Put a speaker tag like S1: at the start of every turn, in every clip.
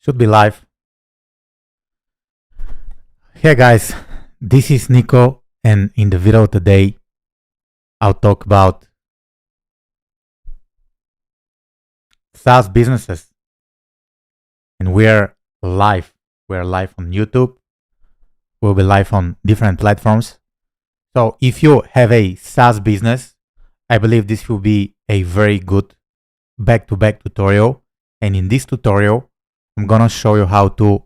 S1: Should be live. Hey guys, this is Nico, and in the video today, I'll talk about SaaS businesses. And we're live. We're live on YouTube. We'll be live on different platforms. So if you have a SaaS business, I believe this will be a very good back-to-back tutorial. And in this tutorial, I'm gonna show you how to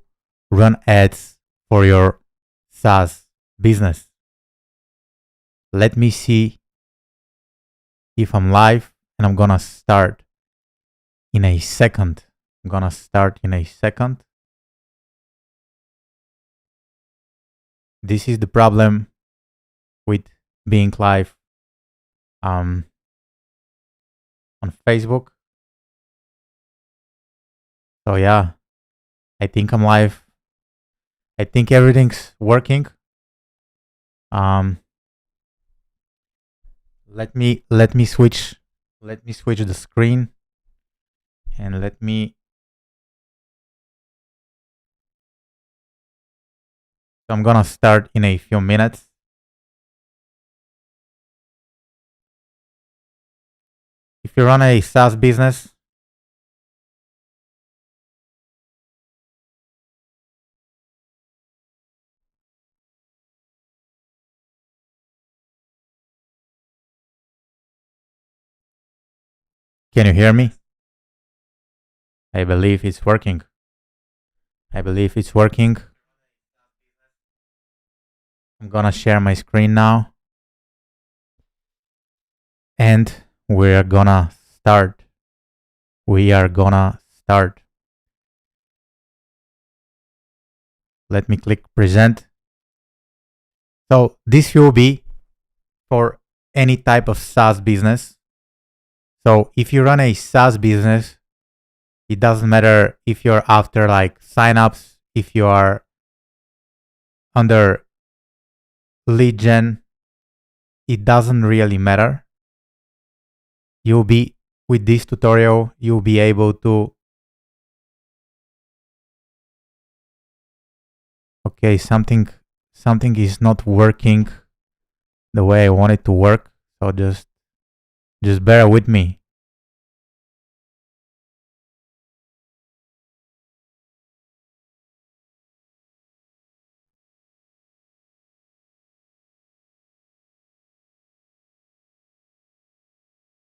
S1: run ads for your SaaS business. Let me see if I'm live, and I'm gonna start in a second. This is the problem with being live on Facebook. So yeah, I think I'm live. I think everything's working. Let me switch the screen, and so I'm gonna start in a few minutes. If you run a SaaS business, can you hear me? I believe it's working. I'm gonna share my screen now, and we are gonna start. Let me click present. So this will be for any type of SaaS business. So if you run a SaaS business, it doesn't matter if you're after like signups, if you are under lead gen, it doesn't really matter. With this tutorial, you'll be able to. Okay, something is not working the way I want it to work. So just bear with me.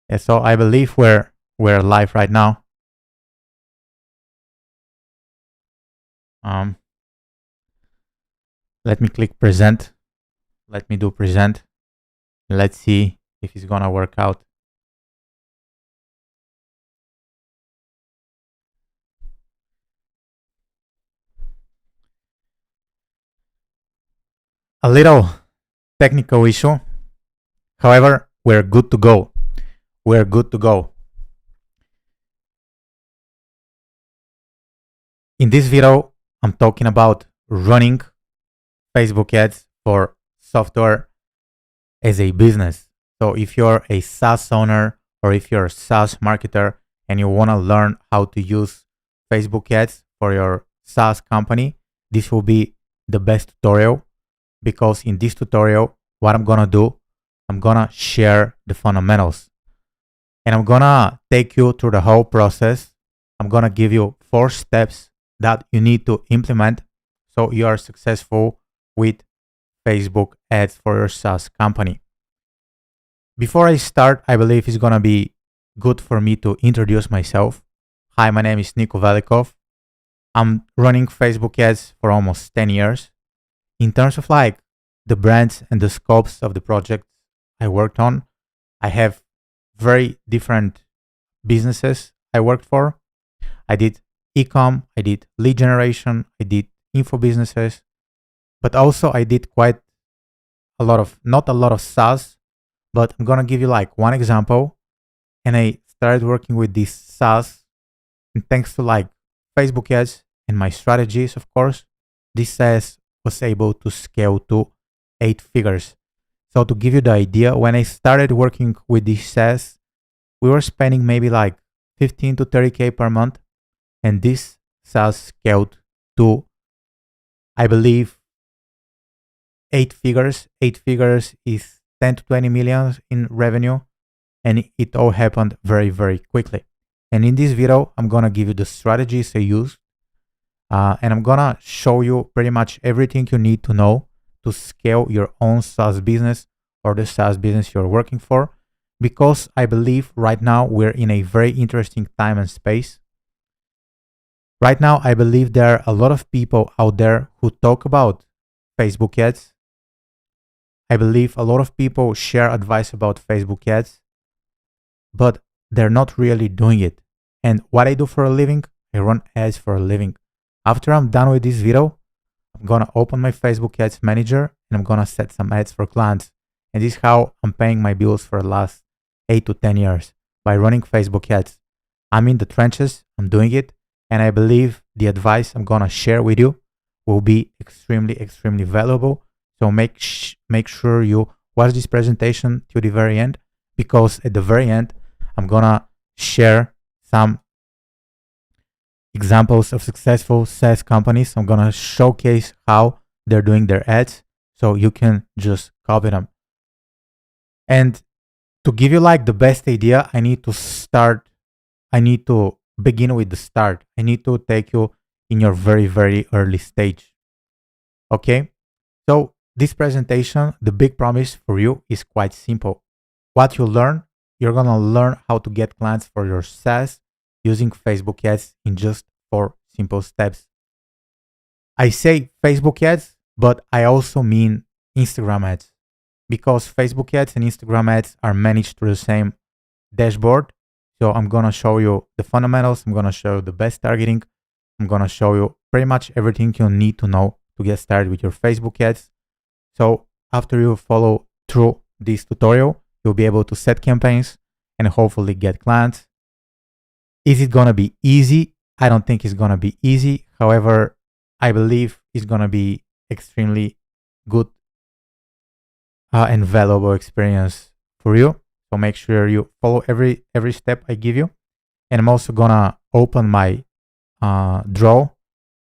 S1: Yeah, so I believe we're live right now. Let me click present. Let me do present. Let's see if it's gonna work out. A little technical issue. However, we're good to go. In this video, I'm talking about running Facebook ads for software as a business. So if you're a SaaS owner, or if you're a SaaS marketer and you want to learn how to use Facebook ads for your SaaS company, this will be the best tutorial, because in this tutorial, what I'm gonna do, I'm gonna share the fundamentals, and I'm gonna take you through the whole process. I'm gonna give you 4 steps that you need to implement so you are successful with Facebook ads for your SaaS company. Before I start, I believe it's gonna be good for me to introduce myself. Hi, my name is Niko Velikov. I'm running Facebook ads for almost 10 years. In terms of like the brands and the scopes of the projects I worked on, I have very different businesses I worked for. I did e-com, I did lead generation, I did info businesses, but also I did quite a lot of, not a lot of SaaS, but I'm gonna give you like one example. And I started working with this SaaS, and thanks to like Facebook ads and my strategies, of course, this SaaS was able to scale to 8 figures. So to give you the idea, when I started working with this SaaS, we were spending maybe like 15 to 30K per month. And this SaaS scaled to, I believe, 8 figures. 8 figures is 10 to 20 million in revenue, and it all happened very, very quickly. And in this video, I'm gonna give you the strategies I use, and I'm gonna show you pretty much everything you need to know to scale your own SaaS business or the SaaS business you're working for, because I believe right now we're in a very interesting time and space. Right now, I believe there are a lot of people out there who talk about Facebook ads. I believe a lot of people share advice about Facebook ads, but they're not really doing it. And what I do for a living, I run ads for a living. After I'm done with this video, I'm gonna open my Facebook ads manager and I'm gonna set some ads for clients. And this is how I'm paying my bills for the last 8 to 10 years, by running Facebook ads. I'm in the trenches, I'm doing it, and I believe the advice I'm gonna share with you will be extremely, extremely valuable. So make sure you watch this presentation to the very end, because at the very end, I'm gonna share some examples of successful SaaS companies. I'm gonna showcase how they're doing their ads, so you can just copy them. And to give you like the best idea, I need to begin with the start. I need to take you in your very, very early stage. Okay? So this presentation, the big promise for you is quite simple. What you learn, you're gonna learn how to get clients for your SaaS using Facebook ads in just 4 simple steps. I say Facebook ads, but I also mean Instagram ads, because Facebook ads and Instagram ads are managed through the same dashboard. So I'm gonna show you the fundamentals, I'm gonna show you the best targeting, I'm gonna show you pretty much everything you need to know to get started with your Facebook ads. So after you follow through this tutorial, you'll be able to set campaigns and hopefully get clients. Is it gonna be easy? I don't think it's gonna be easy. However, I believe it's gonna be extremely good and valuable experience for you. So make sure you follow every step I give you. And I'm also gonna open my draw,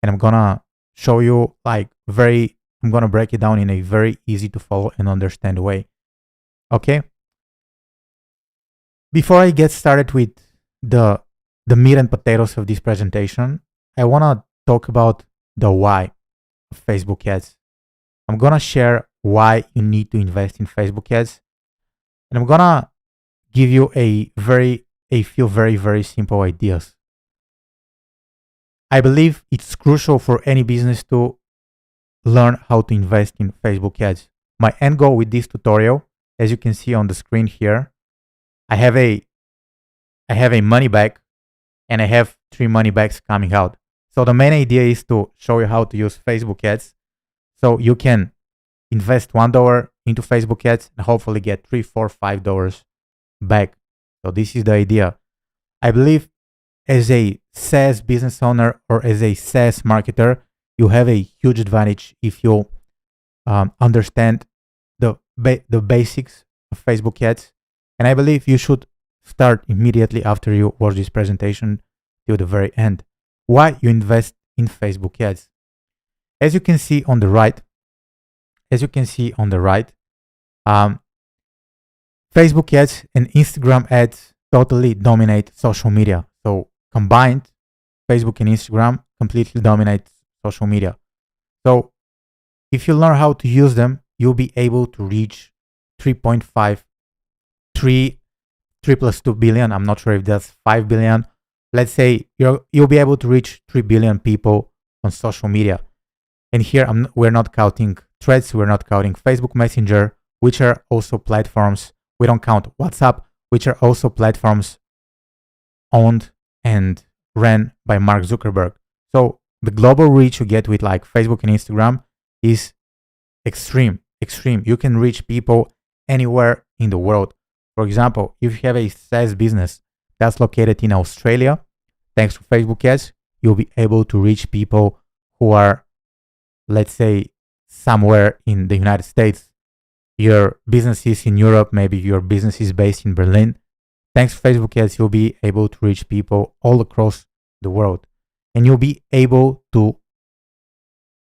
S1: and I'm gonna show you I'm gonna break it down in a very easy to follow and understand way. Okay. Before I get started with the meat and potatoes of this presentation, I wanna talk about the why of Facebook ads. I'm gonna share why you need to invest in Facebook ads, and I'm gonna give you a few very, very simple ideas. I believe it's crucial for any business to learn how to invest in Facebook ads. My end goal with this tutorial, as you can see on the screen here, I have a money bag, and I have 3 money bags coming out. So the main idea is to show you how to use Facebook ads, so you can invest $1 into Facebook ads and hopefully get $3, $4, $5 back. So this is the idea. I believe as a SaaS business owner or as a SaaS marketer, you have a huge advantage if you understand the basics of Facebook ads. And I believe you should start immediately after you watch this presentation till the very end. Why you invest in Facebook ads? As you can see on the right, Facebook ads and Instagram ads totally dominate social media. So combined, Facebook and Instagram completely dominate social media. So if you learn how to use them, you'll be able to reach 3 plus 2 billion. I'm not sure if that's 5 billion. Let's say you'll be able to reach 3 billion people on social media. And here we're not counting Threads, we're not counting Facebook Messenger, which are also platforms. We don't count WhatsApp, which are also platforms owned and ran by Mark Zuckerberg. So the global reach you get with like Facebook and Instagram is extreme. You can reach people anywhere in the world. For example, if you have a SaaS business that's located in Australia, thanks to Facebook ads, you'll be able to reach people who are, let's say, somewhere in the United States. Your business is in Europe, maybe your business is based in Berlin. Thanks to Facebook ads, you'll be able to reach people all across the world. and you'll be able to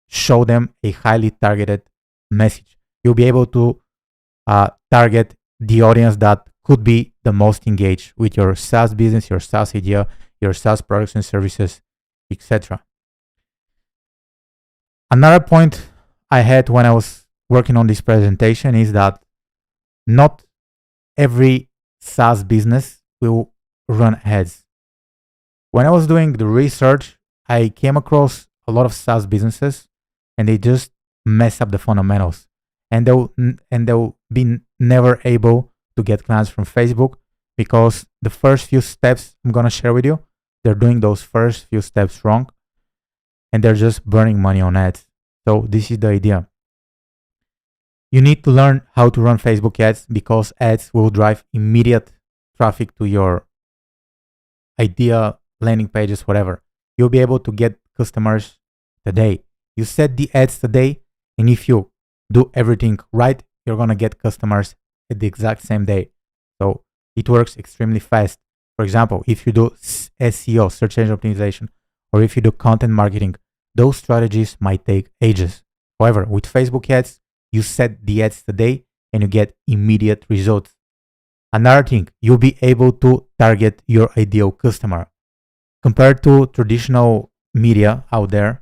S1: show them a highly targeted message. You'll be able to target the audience that could be the most engaged with your SaaS business, your SaaS idea, your SaaS products and services, etc. Another point I had when I was working on this presentation is that not every SaaS business will run ads. When I was doing the research, I came across a lot of SaaS businesses and they just mess up the fundamentals, and they'll be never able to get clients from Facebook because the first few steps I'm gonna share with you, they're doing those first few steps wrong, and they're just burning money on ads. So this is the idea. You need to learn how to run Facebook ads because ads will drive immediate traffic to your idea, landing pages, whatever. You'll be able to get customers today. You set the ads today, and if you do everything right, you're going to get customers at the exact same day. So it works extremely fast. For example, if you do SEO, search engine optimization, or if you do content marketing, those strategies might take ages. However, with Facebook ads, you set the ads today and you get immediate results. Another thing, you'll be able to target your ideal customer. Compared to traditional media out there,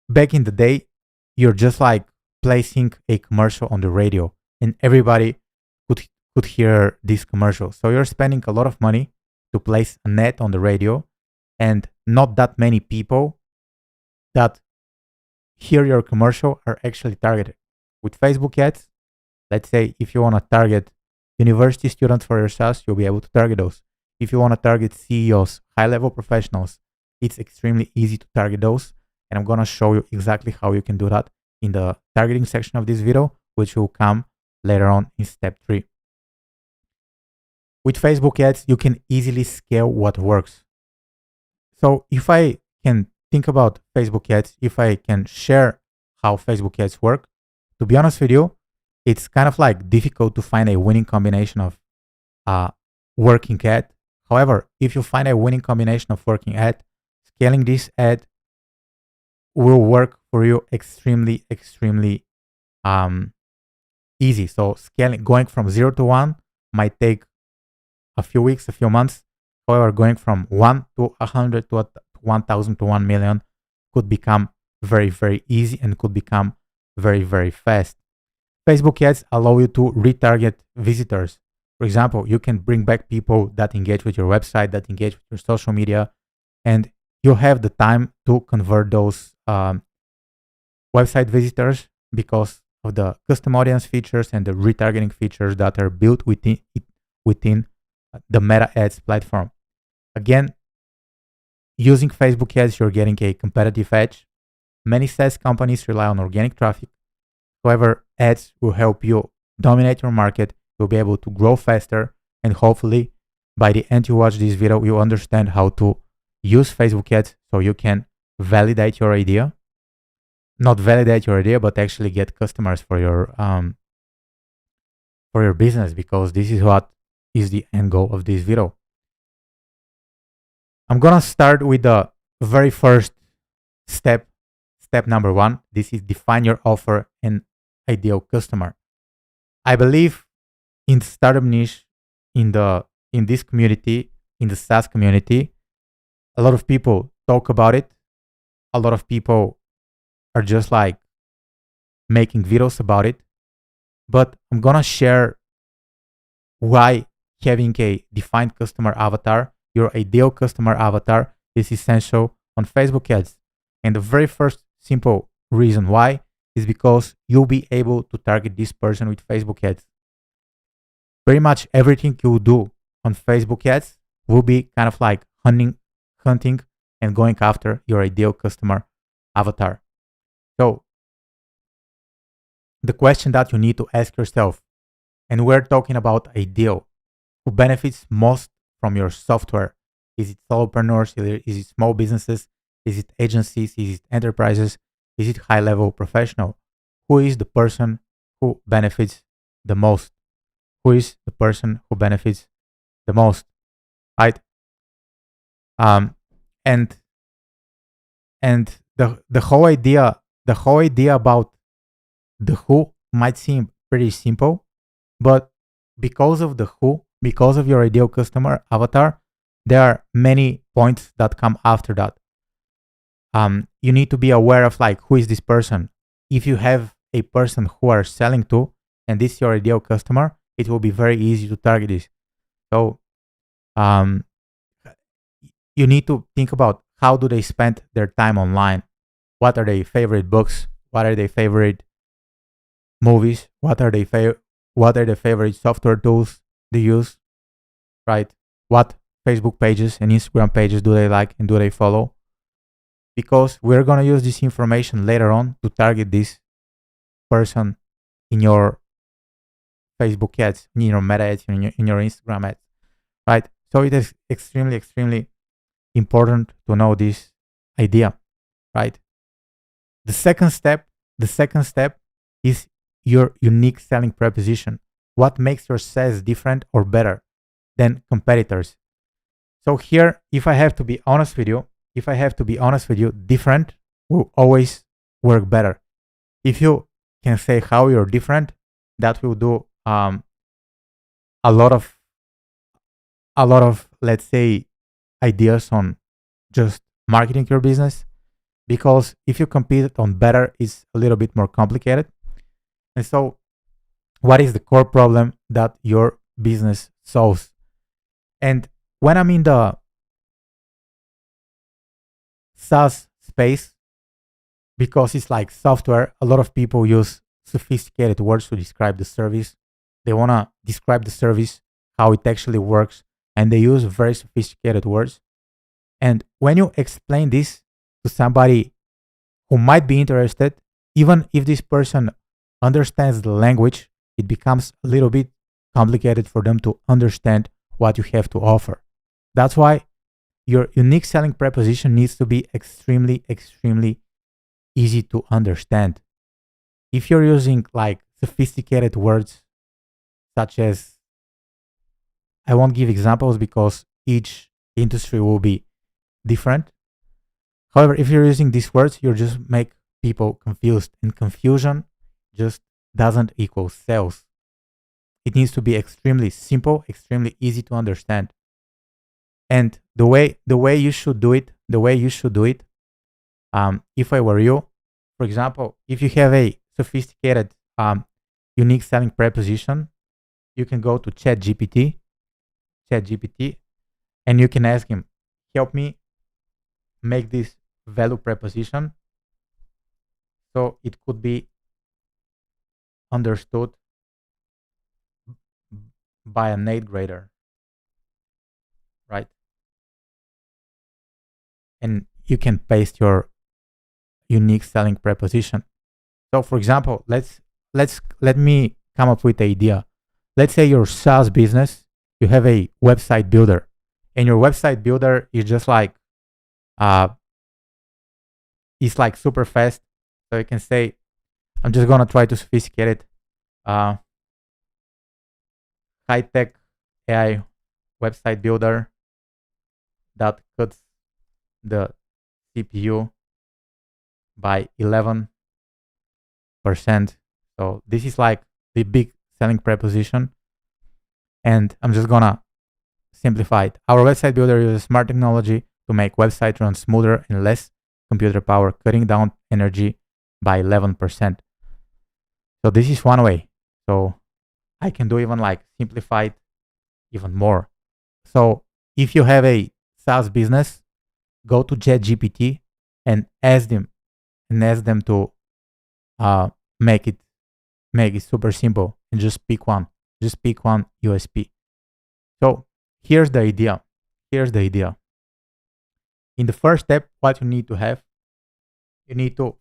S1: back in the day, you're just like placing a commercial on the radio and everybody could hear this commercial. So you're spending a lot of money to place a net on the radio, and not that many people that hear your commercial are actually targeted. With Facebook ads, let's say if you want to target university students for your SaaS, you'll be able to target those. If you want to target CEOs, high-level professionals, it's extremely easy to target those. And I'm going to show you exactly how you can do that in the targeting section of this video, which will come later on in step 3. With Facebook ads, you can easily scale what works. So if I can think about Facebook ads, if I can share how Facebook ads work, to be honest with you, it's kind of like difficult to find a winning combination of working ad. However, if you find a winning combination of working ad, scaling this ad will work for you extremely easy. So scaling, going from 0 to 1 might take a few weeks, a few months. However, going from 1 to 100 to 1,000 to 1 million could become very easy and could become very fast. Facebook ads allow you to retarget visitors. For example, you can bring back people that engage with your website, that engage with your social media, and you have the time to convert those website visitors because of the custom audience features and the retargeting features that are built within the Meta Ads platform. Again, using Facebook ads, you're getting a competitive edge. Many SaaS companies rely on organic traffic. However, ads will help you dominate your market. You'll be able to grow faster, and hopefully by the end you watch this video, you understand how to use Facebook ads so you can validate your idea. Not validate your idea, but actually get customers for your business, because this is what is the end goal of this video. I'm gonna start with the very first step. Step number 1. This is define your offer and ideal customer. I believe in the startup niche, in this community, in the SaaS community, a lot of people talk about it. A lot of people are just like making videos about it. But I'm gonna share why having a defined customer avatar, your ideal customer avatar, is essential on Facebook ads. And the very first simple reason why is because you'll be able to target this person with Facebook ads. Pretty much everything you do on Facebook ads will be kind of like hunting and going after your ideal customer avatar. So the question that you need to ask yourself, and we're talking about ideal, who benefits most from your software? Is it solopreneurs? Is it small businesses? Is it agencies? Is it enterprises? Is it high-level professional? Who is the person who benefits the most? Who is the person who benefits the most? Right? Um, and and the whole idea about the who might seem pretty simple, but because of the who, because of your ideal customer avatar, there are many points that come after that. You need to be aware of like who is this person. If you have a person who are selling to, and this is your ideal customer, it will be very easy to target this. So um, you need to think about how do they spend their time online. What are their favorite books? What are their favorite movies? What are the favorite software tools they use? Right? What Facebook pages and Instagram pages do they like and do they follow? Because we're gonna use this information later on to target this person in your Facebook ads, in your Meta ads, in your Instagram ads, right? So it is extremely, extremely important to know this idea, right? The second step is your unique selling proposition. What makes your SaaS different or better than competitors? So here, if I have to be honest with you, different will always work better. If you can say how you're different, that will do a lot of let's say ideas on just marketing your business. Because if you compete on better, it's a little bit more complicated. And so, what is the core problem that your business solves? And when I'm in the SaaS space, because it's like software, a lot of people use sophisticated words to describe the service. They want to describe the service, how it actually works, and they use very sophisticated words. And when you explain this to somebody who might be interested, even if this person understands the language, it becomes a little bit complicated for them to understand what you have to offer. That's why your unique selling proposition needs to be extremely, extremely easy to understand. If you're using like sophisticated words, such as, I won't give examples because each industry will be different. However, if you're using these words, you just make people confused, and confusion just doesn't equal sales. It needs to be extremely simple, extremely easy to understand. And the way you should do it, if I were you, for example, if you have a sophisticated, unique selling proposition, you can go to ChatGPT, and you can ask him, help me make this value proposition so it could be understood by an eighth grader, right? And you can paste your unique selling proposition. So, for example, let me come up with the idea. Let's say your SaaS business, you have a website builder, and your website builder is just like it's like super fast. So you can say, I'm just gonna try to sophisticate it. High tech AI website builder that cuts the CPU by 11%. So this is like the big selling proposition. And I'm just gonna simplify it. Our website builder uses smart technology to make website run smoother and less computer power, cutting down energy by 11%. So this is one way. So I can do even like simplify it even more. So if you have a SaaS business, go to ChatGPT and ask them to make it super simple, and just pick one. Just pick one USP. So here's the idea. In the first step, what you need to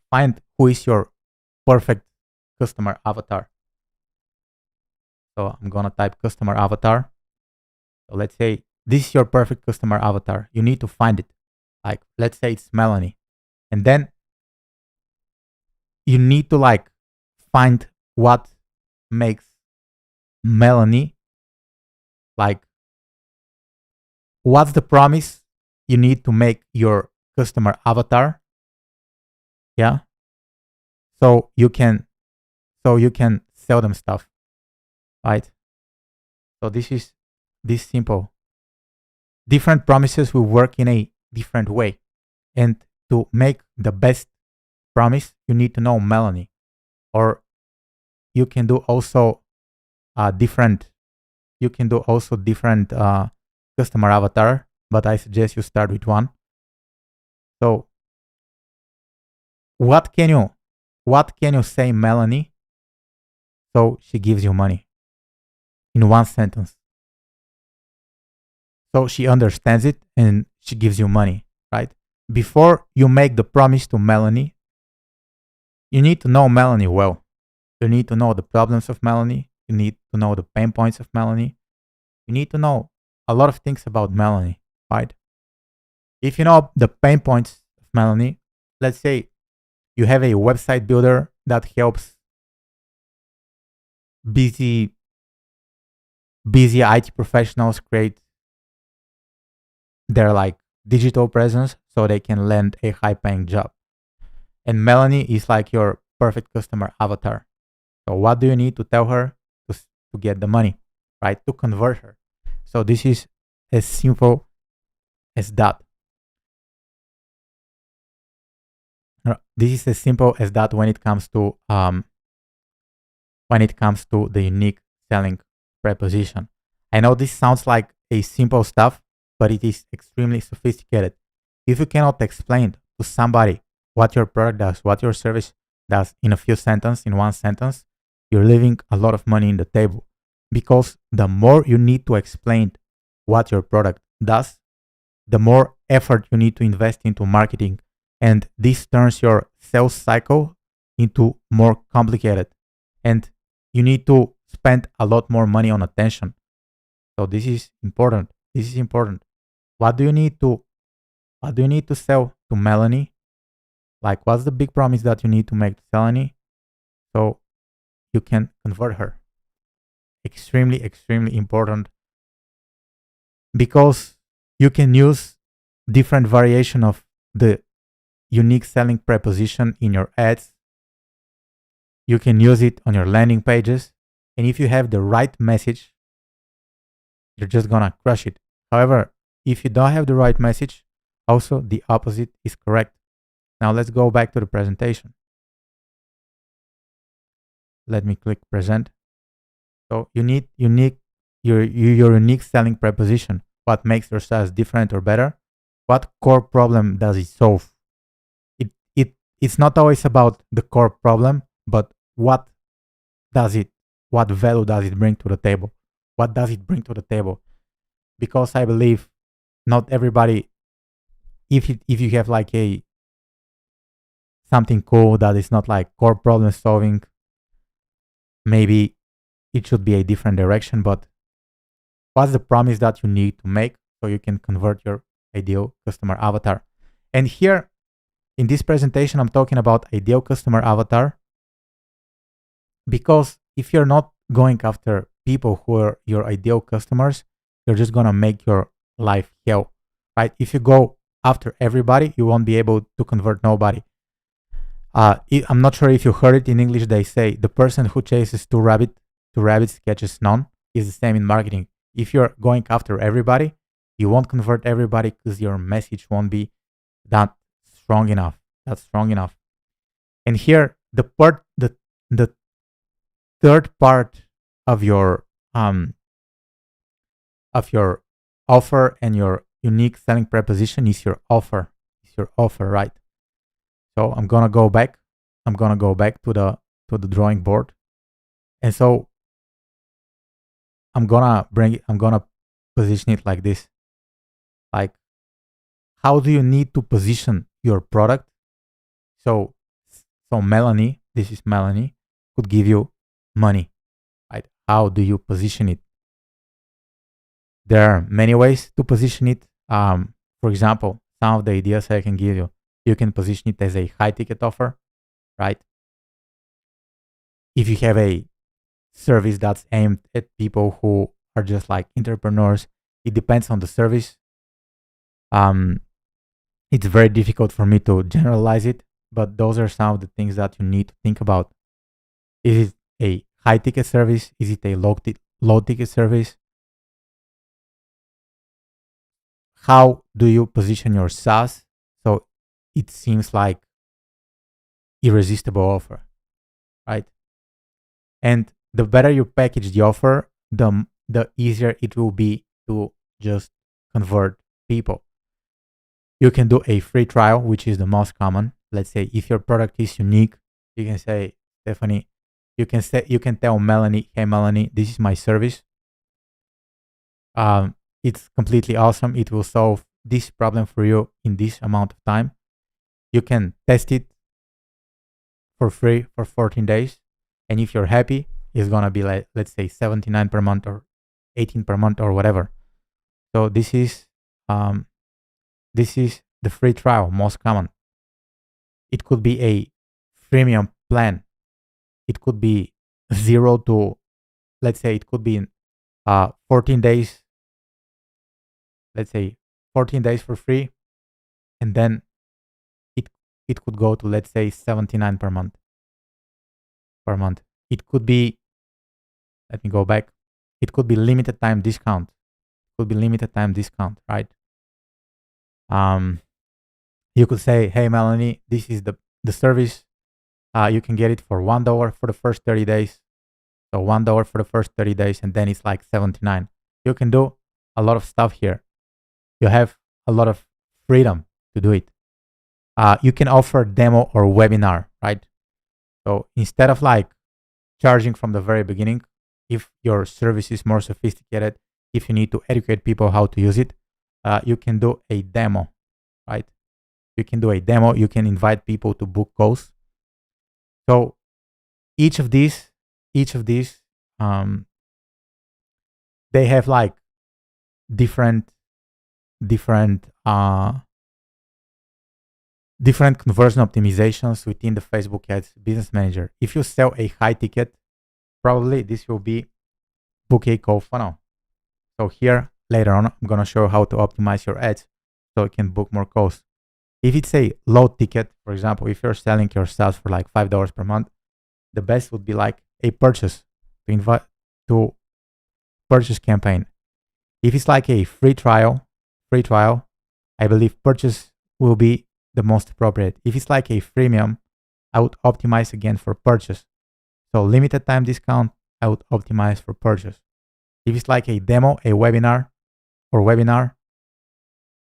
S1: find who is your perfect customer avatar. So I'm gonna type customer avatar. So let's say this is your perfect customer avatar. You need to find it. Like, let's say it's Melanie. And then you need to like find what makes Melanie, like, what's the promise you need to make your customer avatar. Yeah. So you can sell them stuff, right? So this simple. Different promises will work in a different way. And to make the best promise, you need to know Melanie. Or you can do also different customer avatar, but I suggest you start with one. So what can you say Melanie so she gives you money in one sentence? So she understands it and she gives you money, right? Before you make the promise to Melanie, you need to know Melanie well. You need to know the problems of Melanie. You need to know the pain points of Melanie. You need to know a lot of things about Melanie, right? If you know the pain points of Melanie, let's say you have a website builder that helps busy IT professionals create their like digital presence so they can land a high paying job. And Melanie is like your perfect customer avatar. So what do you need to tell her to get the money, right? To convert her. So this is as simple as that. This is as simple as that when it comes to the unique selling preposition. I know this sounds like a simple stuff, but it is extremely sophisticated. If you cannot explain to somebody what your product does, what your service does in one sentence, you're leaving a lot of money in the table. Because the more you need to explain what your product does, the more effort you need to invest into marketing. And this turns your sales cycle into more complicated. And you need to spend a lot more money on attention. So this is important. What do you need to sell to Melanie? Like, what's the big promise that you need to make to Melanie so you can convert her? Extremely, extremely important, because you can use different variation of the unique selling preposition in your ads. You can use it on your landing pages. And if you have the right message, you're just gonna crush it. However, if you don't have the right message, also the opposite is correct. Now let's go back to the presentation. Let me click present. So you need your unique selling preposition. What makes your SaaS different or better? What core problem does it solve? It's not always about the core problem, but what value does it bring to the table? What does it bring to the table? Because I believe not everybody, if you have like something cool that is not like core problem solving, maybe it should be a different direction. But what's the promise that you need to make so you can convert your ideal customer avatar? And here in this presentation, I'm talking about ideal customer avatar, because if you're not going after people who are your ideal customers, you're just going to make your life hell, right? If you go after everybody, you won't be able to convert nobody. I'm not sure if you heard it in English. They say the person who chases two rabbits catches none. Is the same in marketing. If you're going after everybody, you won't convert everybody because your message won't be that strong enough. And here, the third part of your offer and your unique selling preposition is your offer. Right? So I'm gonna go back to the drawing board, and so I'm gonna position it like this. Like, how do you need to position your product so Melanie, this is Melanie, could give you money, right? How do you position it? There are many ways to position it. For example, some of the ideas I can give you. You can position it as a high ticket offer, right? If you have a service that's aimed at people who are just like entrepreneurs, it depends on the service. Um, it's very difficult for me to generalize it, but those are some of the things that you need to think about. Is it a high ticket service? Is it a low ticket service? How do you position your SaaS so it seems like irresistible offer, right? And the better you package the offer, the easier it will be to just convert people. You can do a free trial, which is the most common. Let's say if your product is unique, you can say, Stephanie, you can tell Melanie, hey Melanie, this is my service. It's completely awesome. It will solve this problem for you in this amount of time. You can test it for free for 14 days. And if you're happy, it's going to be like, let's say 79 per month or 18 per month or whatever. So this is the free trial, most common. It could be a freemium plan. It could be 0 to, let's say it could be in 14 days. Let's say 14 days for free. And then it could go to, let's say, 79 per month. It could be, let me go back. It could be limited time discount. Right? You could say, hey Melanie, this is the service. You can get it for $1 for the first 30 days. So $1 for the first 30 days, and then it's like 79. You can do a lot of stuff here. You have a lot of freedom to do it. You can offer demo or webinar, right? So instead of like charging from the very beginning, if your service is more sophisticated, if you need to educate people how to use it, you can do a demo, right? You can do a demo. You can invite people to book calls. So each of these, they have like different conversion optimizations within the Facebook Ads Business Manager. If you sell a high ticket, probably this will be book a call funnel. So here later on, I'm gonna show how to optimize your ads so you can book more calls. If it's a low ticket, for example, if you're selling your SaaS for like $5 per month, the best would be like a purchase to purchase campaign. If it's like a free trial, I believe purchase will be the most appropriate. If it's like a freemium, I would optimize again for purchase. So limited time discount, I would optimize for purchase. If it's like a demo, a webinar,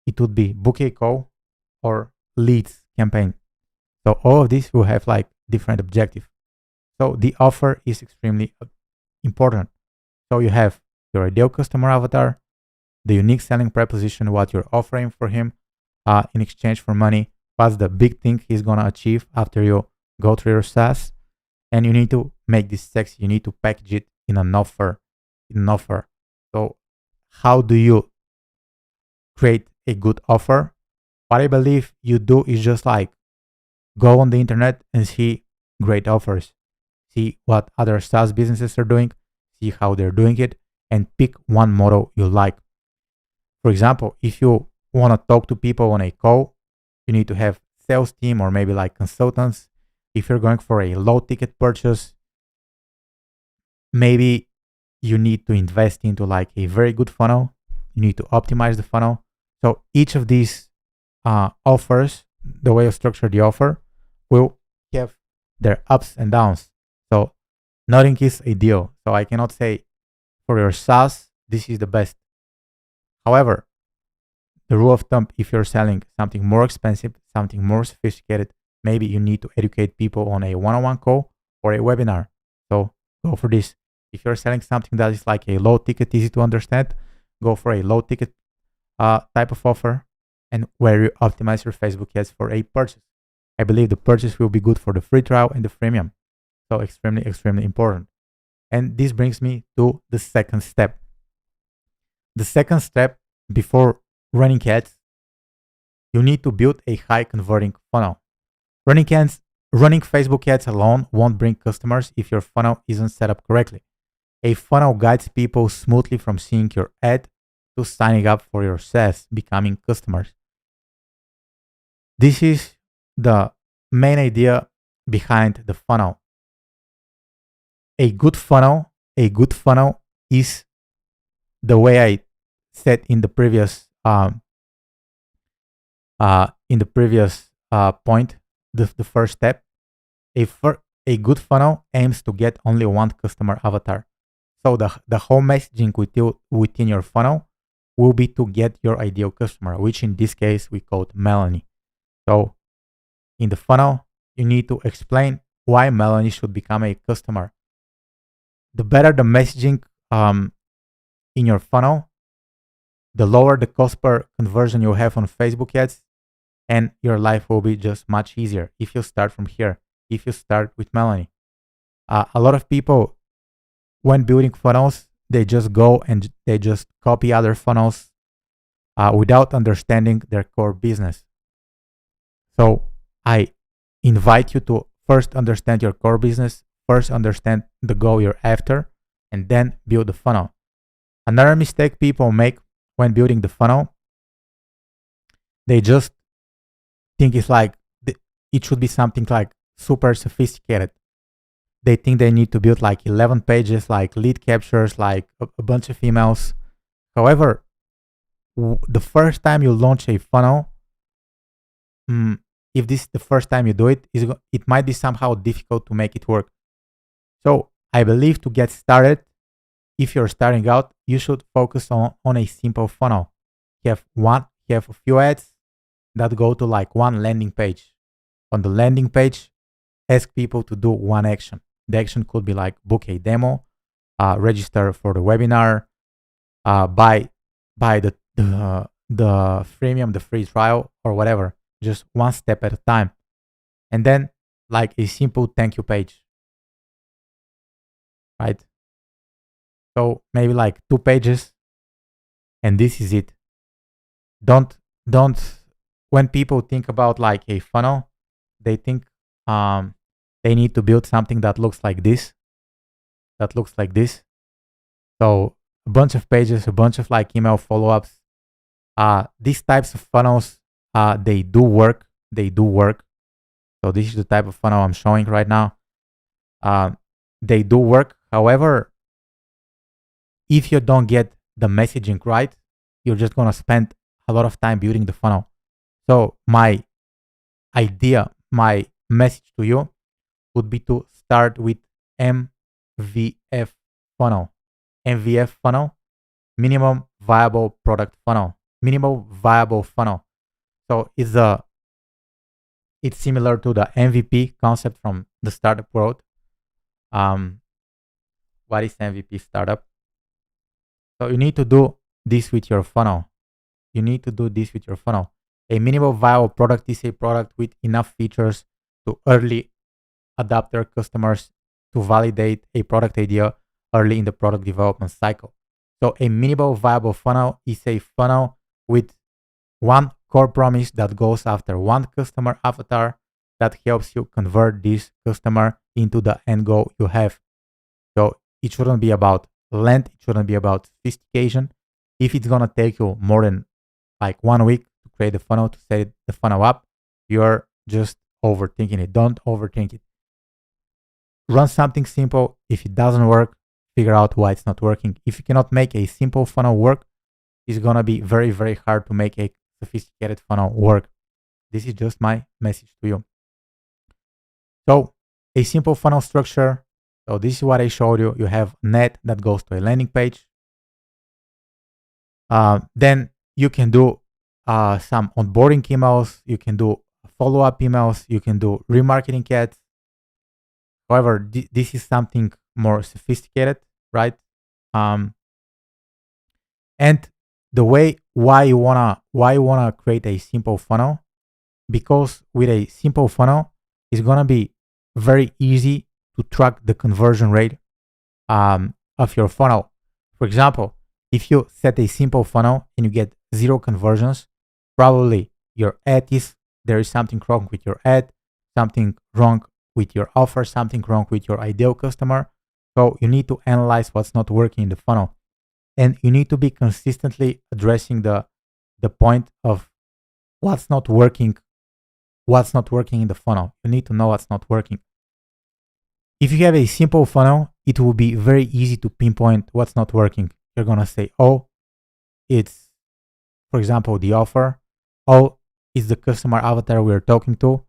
S1: it would be book a call or leads campaign. So all of this will have like different objectives. So the offer is extremely important. So you have your ideal customer avatar, the unique selling proposition, what you're offering for him in exchange for money, what's the big thing he's gonna achieve after you go through your SaaS, and you need to make this sexy. You need to package it in an offer. So how do you create a good offer? What I believe you do is just like go on the internet and see great offers, see what other SaaS businesses are doing, see how they're doing it, and pick one model you like. For example, if you want to talk to people on a call, you need to have sales team or maybe like consultants. If you're going for a low ticket purchase, maybe you need to invest into like a very good funnel. You need to optimize the funnel. So each of these offers, the way you structure the offer, will have their ups and downs. So nothing is ideal. So I cannot say for your SaaS, this is the best. However, the rule of thumb, if you're selling something more expensive, something more sophisticated, maybe you need to educate people on a one-on-one call or a webinar. So go for this. If you're selling something that is like a low ticket, easy to understand, go for a low ticket type of offer, and where you optimize your Facebook ads for a purchase. I believe the purchase will be good for the free trial and the freemium. So extremely, extremely important. And this brings me to the second step. The second step before running ads, you need to build a high converting funnel. Running Facebook ads alone won't bring customers if your funnel isn't set up correctly. A funnel guides people smoothly from seeing your ad to signing up for your SaaS, becoming customers. This is the main idea behind the funnel. A good funnel is the way I said in the previous point, the first step. A good funnel aims to get only one customer avatar. So the whole messaging within your funnel will be to get your ideal customer, which in this case we called Melanie. So in the funnel, you need to explain why Melanie should become a customer. The better the messaging in your funnel, the lower the cost per conversion you have on Facebook ads, and your life will be just much easier if you start from here, if you start with Melanie. A lot of people, when building funnels, they just go and they just copy other funnels without understanding their core business. So I invite you to first understand your core business, first understand the goal you're after, and then build the funnel. Another mistake people make when building the funnel, they just think it's like it should be something like super sophisticated. They think they need to build like 11 pages, like lead captures, like a bunch of emails. However, the first time you launch a funnel, if this is the first time you do it, it might be somehow difficult to make it work. So I believe to get started, if you're starting out, you should focus on a simple funnel. You have a few ads that go to like one landing page. On the landing page, ask people to do one action. The action could be like book a demo, register for the webinar, buy the freemium, the free trial, or whatever. Just one step at a time. And then like a simple thank you page. Right? So maybe like 2 pages, and this is it. Don't when people think about like a funnel, they think they need to build something that looks like this. So a bunch of pages, a bunch of like email follow-ups. These types of funnels, they do work. So this is the type of funnel I'm showing right now. They do work. However, if you don't get the messaging right, you're just gonna spend a lot of time building the funnel. So my idea, my message to you would be to start with MVF funnel. MVF funnel, minimum viable product funnel, minimal viable funnel. So it's similar to the MVP concept from the startup world. What is MVP startup? So you need to do this with your funnel. A minimal viable product is a product with enough features to early adopter customers to validate a product idea early in the product development cycle. So a minimal viable funnel is a funnel with one core promise that goes after one customer avatar that helps you convert this customer into the end goal you have. So it shouldn't be about length, it shouldn't be about sophistication. If it's gonna take you more than like 1 week to create the funnel, to set the funnel up, you're just overthinking it. Don't overthink it. Run something simple. If it doesn't work, figure out why it's not working. If you cannot make a simple funnel work, it's gonna be very, very hard to make a sophisticated funnel work. This is just my message to you. So a simple funnel structure. So this is what I showed you. You have net that goes to a landing page. Then you can do some onboarding emails. You can do follow-up emails. You can do remarketing ads. However, this is something more sophisticated, right? And the way why you wanna create a simple funnel, because with a simple funnel, it's gonna be very easy to track the conversion rate of your funnel. For example, if you set a simple funnel and you get 0 conversions, probably there is something wrong with your ad, something wrong with your offer, something wrong with your ideal customer. So you need to analyze what's not working in the funnel. and you need to be consistently addressing the point of what's not working in the funnel. You need to know what's not working. If you have a simple funnel, it will be very easy to pinpoint what's not working. You're gonna say, oh, it's, for example, the offer. Oh, it's the customer avatar we're talking to.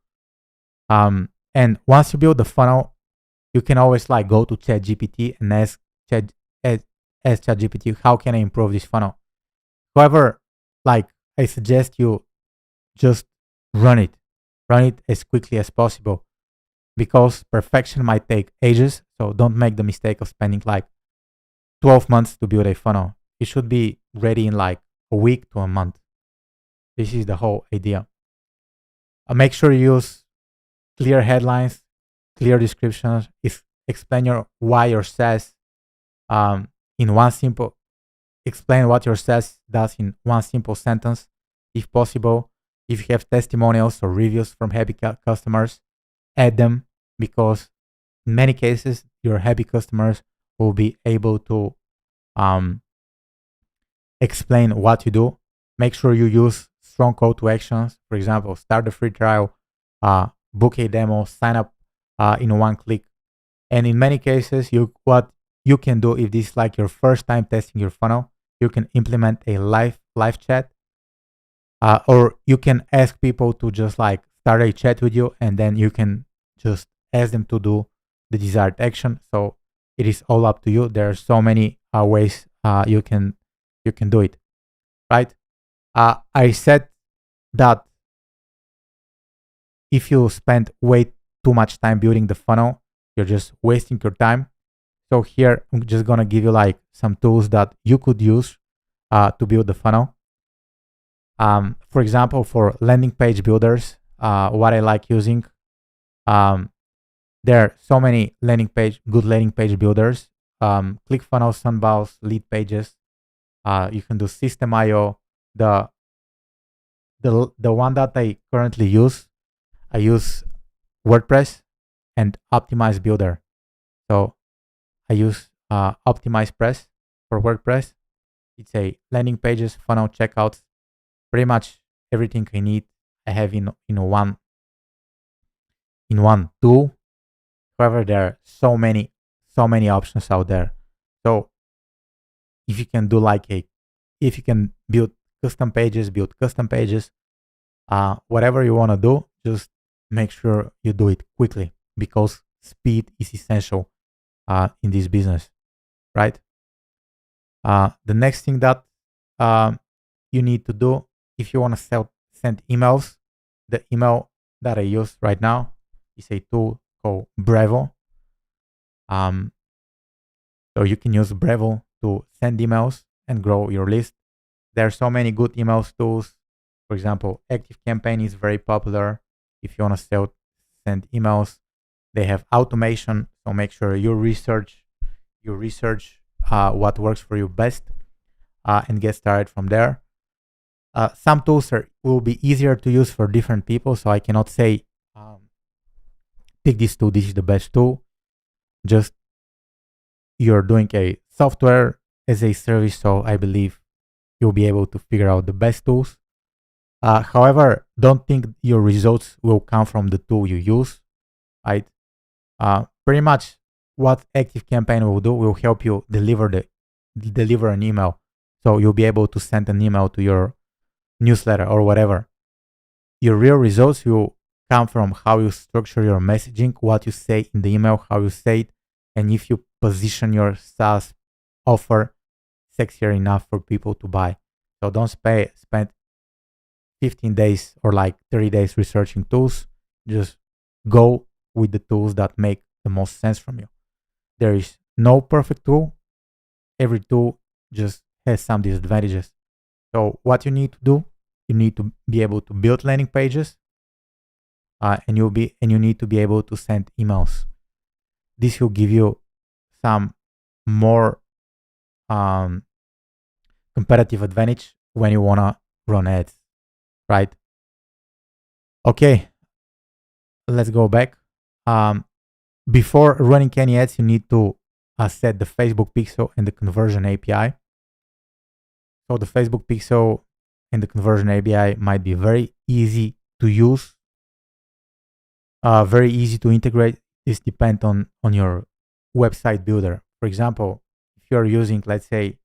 S1: And once you build the funnel, you can always like go to ChatGPT and ask ChatGPT, how can I improve this funnel? However, like I suggest you just run it as quickly as possible, because perfection might take ages. So don't make the mistake of spending like 12 months to build a funnel. You should be ready in like a week to a month. This is the whole idea. Make sure you use clear headlines, clear descriptions. Explain why your SaaS in one simple. Explain what your SaaS does in one simple sentence, if possible. If you have testimonials or reviews from happy customers, add them, because in many cases your happy customers will be able to explain what you do. Make sure you use strong call to actions. For example, start a free trial, book a demo, sign up in one click. And in many cases, what you can do, if this is like your first time testing your funnel, you can implement a live chat, or you can ask people to just like start a chat with you, and then you can just ask them to do the desired action. So it is all up to you. There are so many ways you can do it, right? I said that if you spend way too much time building the funnel, you're just wasting your time. So here I'm just gonna give you like some tools that you could use to build the funnel. For example, for landing page builders, what I like using, there are so many good landing page builders. ClickFunnels, Sunballs, Lead Pages. You can do System.io. The one that I currently use, I use WordPress and Optimize Builder. So I use Optimize Press for WordPress. It's a landing pages, funnel, checkouts, pretty much everything I need. I have in one tool. However, there are so many options out there. So if you can build custom pages, whatever you want to do, just make sure you do it quickly, because speed is essential in this business, right? The next thing that you need to do, if you want to send emails, the email that I use right now is a tool called Brevo. So you can use Brevo to send emails and grow your list. There are so many good emails tools. For example, ActiveCampaign is very popular. If you want to send emails, they have automation. So make sure you research what works for you best, and get started from there. Some tools will be easier to use for different people. So I cannot say, pick this tool, this is the best tool. Just you're doing a software as a service, so I believe you'll be able to figure out the best tools. However, don't think your results will come from the tool you use, right? Pretty much what ActiveCampaign will do will help you deliver an email. So you'll be able to send an email to your newsletter or whatever. Your real results will come from how you structure your messaging, what you say in the email, how you say it, and if you position your SaaS offer sexier enough for people to buy. So don't spend 15 days or like 30 days researching tools. Just go with the tools that make the most sense from you. There is no perfect tool. Every tool just has some disadvantages. So what you need to do, you need to be able to build landing pages, and you need to be able to send emails. This will give you some more competitive advantage when you wanna run ads, right? Okay, let's go back. Before running any ads, you need to set the Facebook pixel and the conversion API. So the Facebook pixel and the conversion API might be very easy to use, very easy to integrate. This depends on your website builder. For example, if you're using, let's say,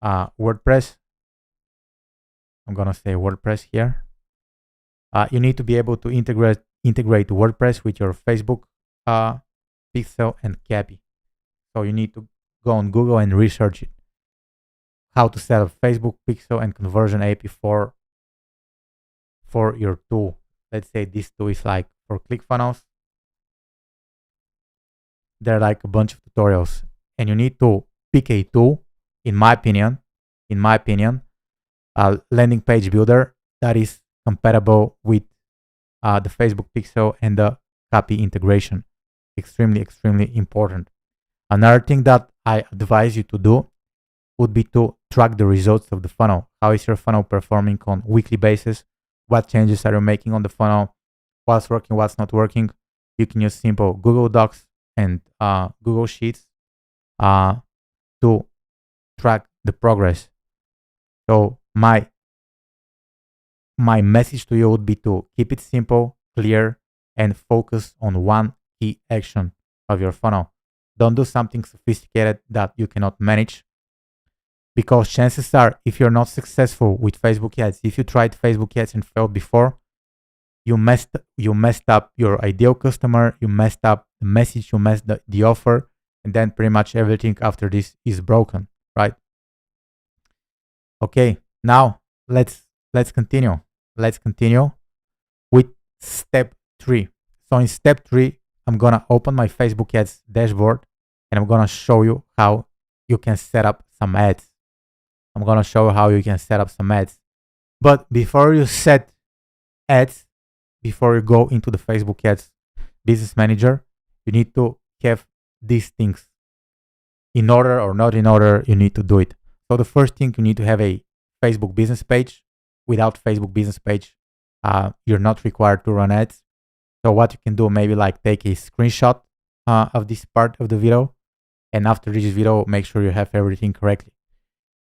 S1: WordPress, I'm gonna say WordPress here. You need to be able to integrate WordPress with your Facebook pixel and Cappy. So you need to go on Google and research it. How to set up Facebook pixel and conversion API for your tool. Let's say this tool is like for ClickFunnels. There are like a bunch of tutorials, and you need to pick a tool. In my opinion, a landing page builder that is compatible with the Facebook pixel and the Copy integration. Extremely, extremely important. Another thing that I advise you to do would be to track the results of the funnel. How is your funnel performing on weekly basis? What changes are you making on the funnel? What's working, what's not working? You can use simple Google Docs and Google Sheets to track the progress. So my message to you would be to keep it simple, clear, and focus on one key action of your funnel. Don't do something sophisticated that you cannot manage, because chances are, if you're not successful with Facebook ads, if you tried Facebook ads and failed before, you messed up your ideal customer, you messed up the message, you messed the offer, and then pretty much everything after this is broken, right? Okay, now let's continue. Let's continue with step 3. So in step 3, I'm gonna open my Facebook ads dashboard and I'm gonna show you how you can set up some ads. But before you set ads, before you go into the Facebook ads business manager, you need to have these things in order or not in order. You need to do it. So the first thing, you need to have a Facebook business page. Without Facebook business page, you're not required to run ads. So what you can do, maybe like take a screenshot of this part of the video, and after this video, make sure you have everything correctly.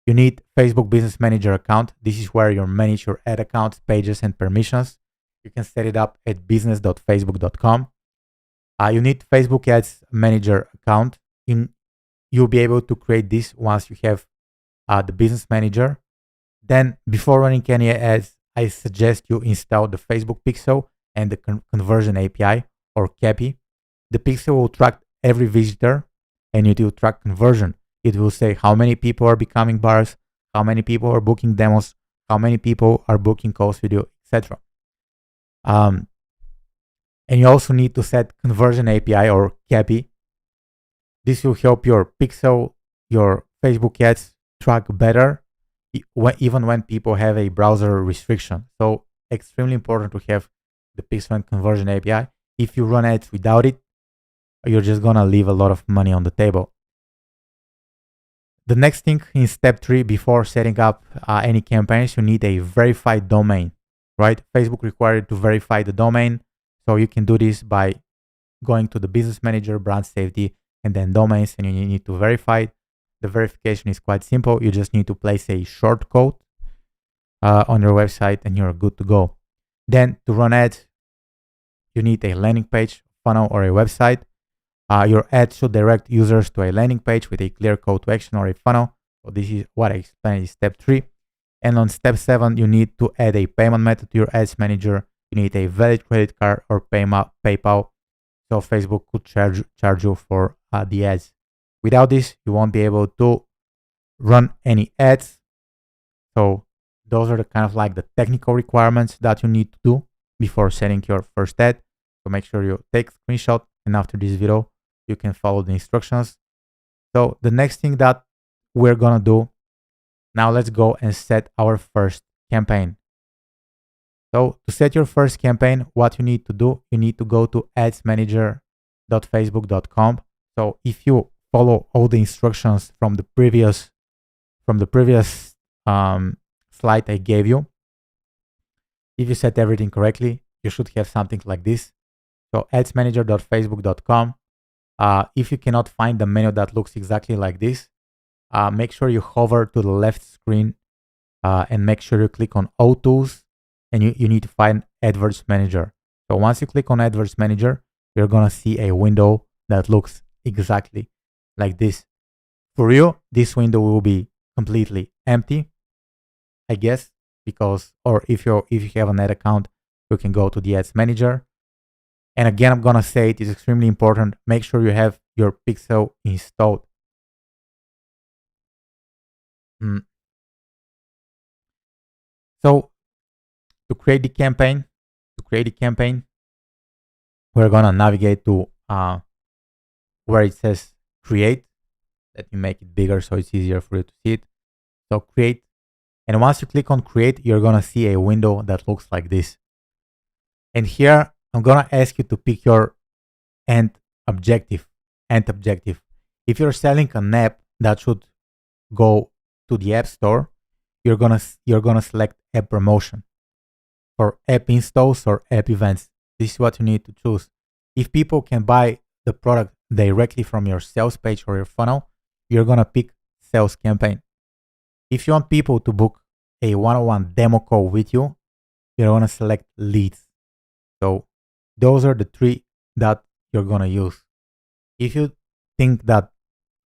S1: You need Facebook Business Manager account. This is where you manage your ad accounts, pages, and permissions. You can set it up at business.facebook.com. You need Facebook Ads Manager account. You'll be able to create this once you have the Business Manager. Then, before running any ads, I suggest you install the Facebook Pixel and the Conversion API or CAPI. The Pixel will track every visitor, and it will track conversion. It will say how many people are becoming buyers, how many people are booking demos, how many people are booking calls with you, etc. And you also need to set Conversion API or CAPI. This will help your Pixel, your Facebook ads track better, even when people have a browser restriction. So extremely important to have the Pixel and Conversion API. If you run ads without it, you're just gonna leave a lot of money on the table. The next thing in step 3, before setting up any campaigns, you need a verified domain, right? Facebook required to verify the domain. So you can do this by going to the Business Manager, Brand Safety, and then Domains, and you need to verify it. The verification is quite simple. You just need to place a short code on your website and you're good to go. Then to run ads, you need a landing page, funnel, or a website. Your ad should direct users to a landing page with a clear call to action or a funnel. So this is what I explained in step 3. And on step 7, you need to add a payment method to your ads manager. You need a valid credit card or PayPal. So Facebook could charge you for the ads. Without this, you won't be able to run any ads. So those are the kind of like the technical requirements that you need to do before setting your first ad. So make sure you take a screenshot, and after this video, you can follow the instructions. So the next thing that we're gonna do, now let's go and set our first campaign. So to set your first campaign, what you need to do, you need to go to adsmanager.facebook.com. So if you follow all the instructions from the previous slide I gave you, if you set everything correctly, you should have something like this. So adsmanager.facebook.com. If you cannot find the menu that looks exactly like this, make sure you hover to the left screen and make sure you click on All Tools, and you need to find Adverts Manager. So once you click on Adverts Manager, you're gonna see a window that looks exactly like this. For you, this window will be completely empty, I guess, because, or if you have an ad account, you can go to the Ads Manager. And again, I'm gonna say it is extremely important. Make sure you have your pixel installed. So to create the campaign, we're gonna navigate to where it says create. Let me make it bigger so it's easier for you to see it. So create, and once you click on create, you're gonna see a window that looks like this. And here I'm gonna ask you to pick your end objective. If you're selling an app that should go to the App Store, you're gonna select app promotion. For app installs or app events, this is what you need to choose. If people can buy the product directly from your sales page or your funnel, you're gonna pick sales campaign. If you want people to book a one-on-one demo call with you, you're gonna select leads. So those are the three that you're gonna use. If you think that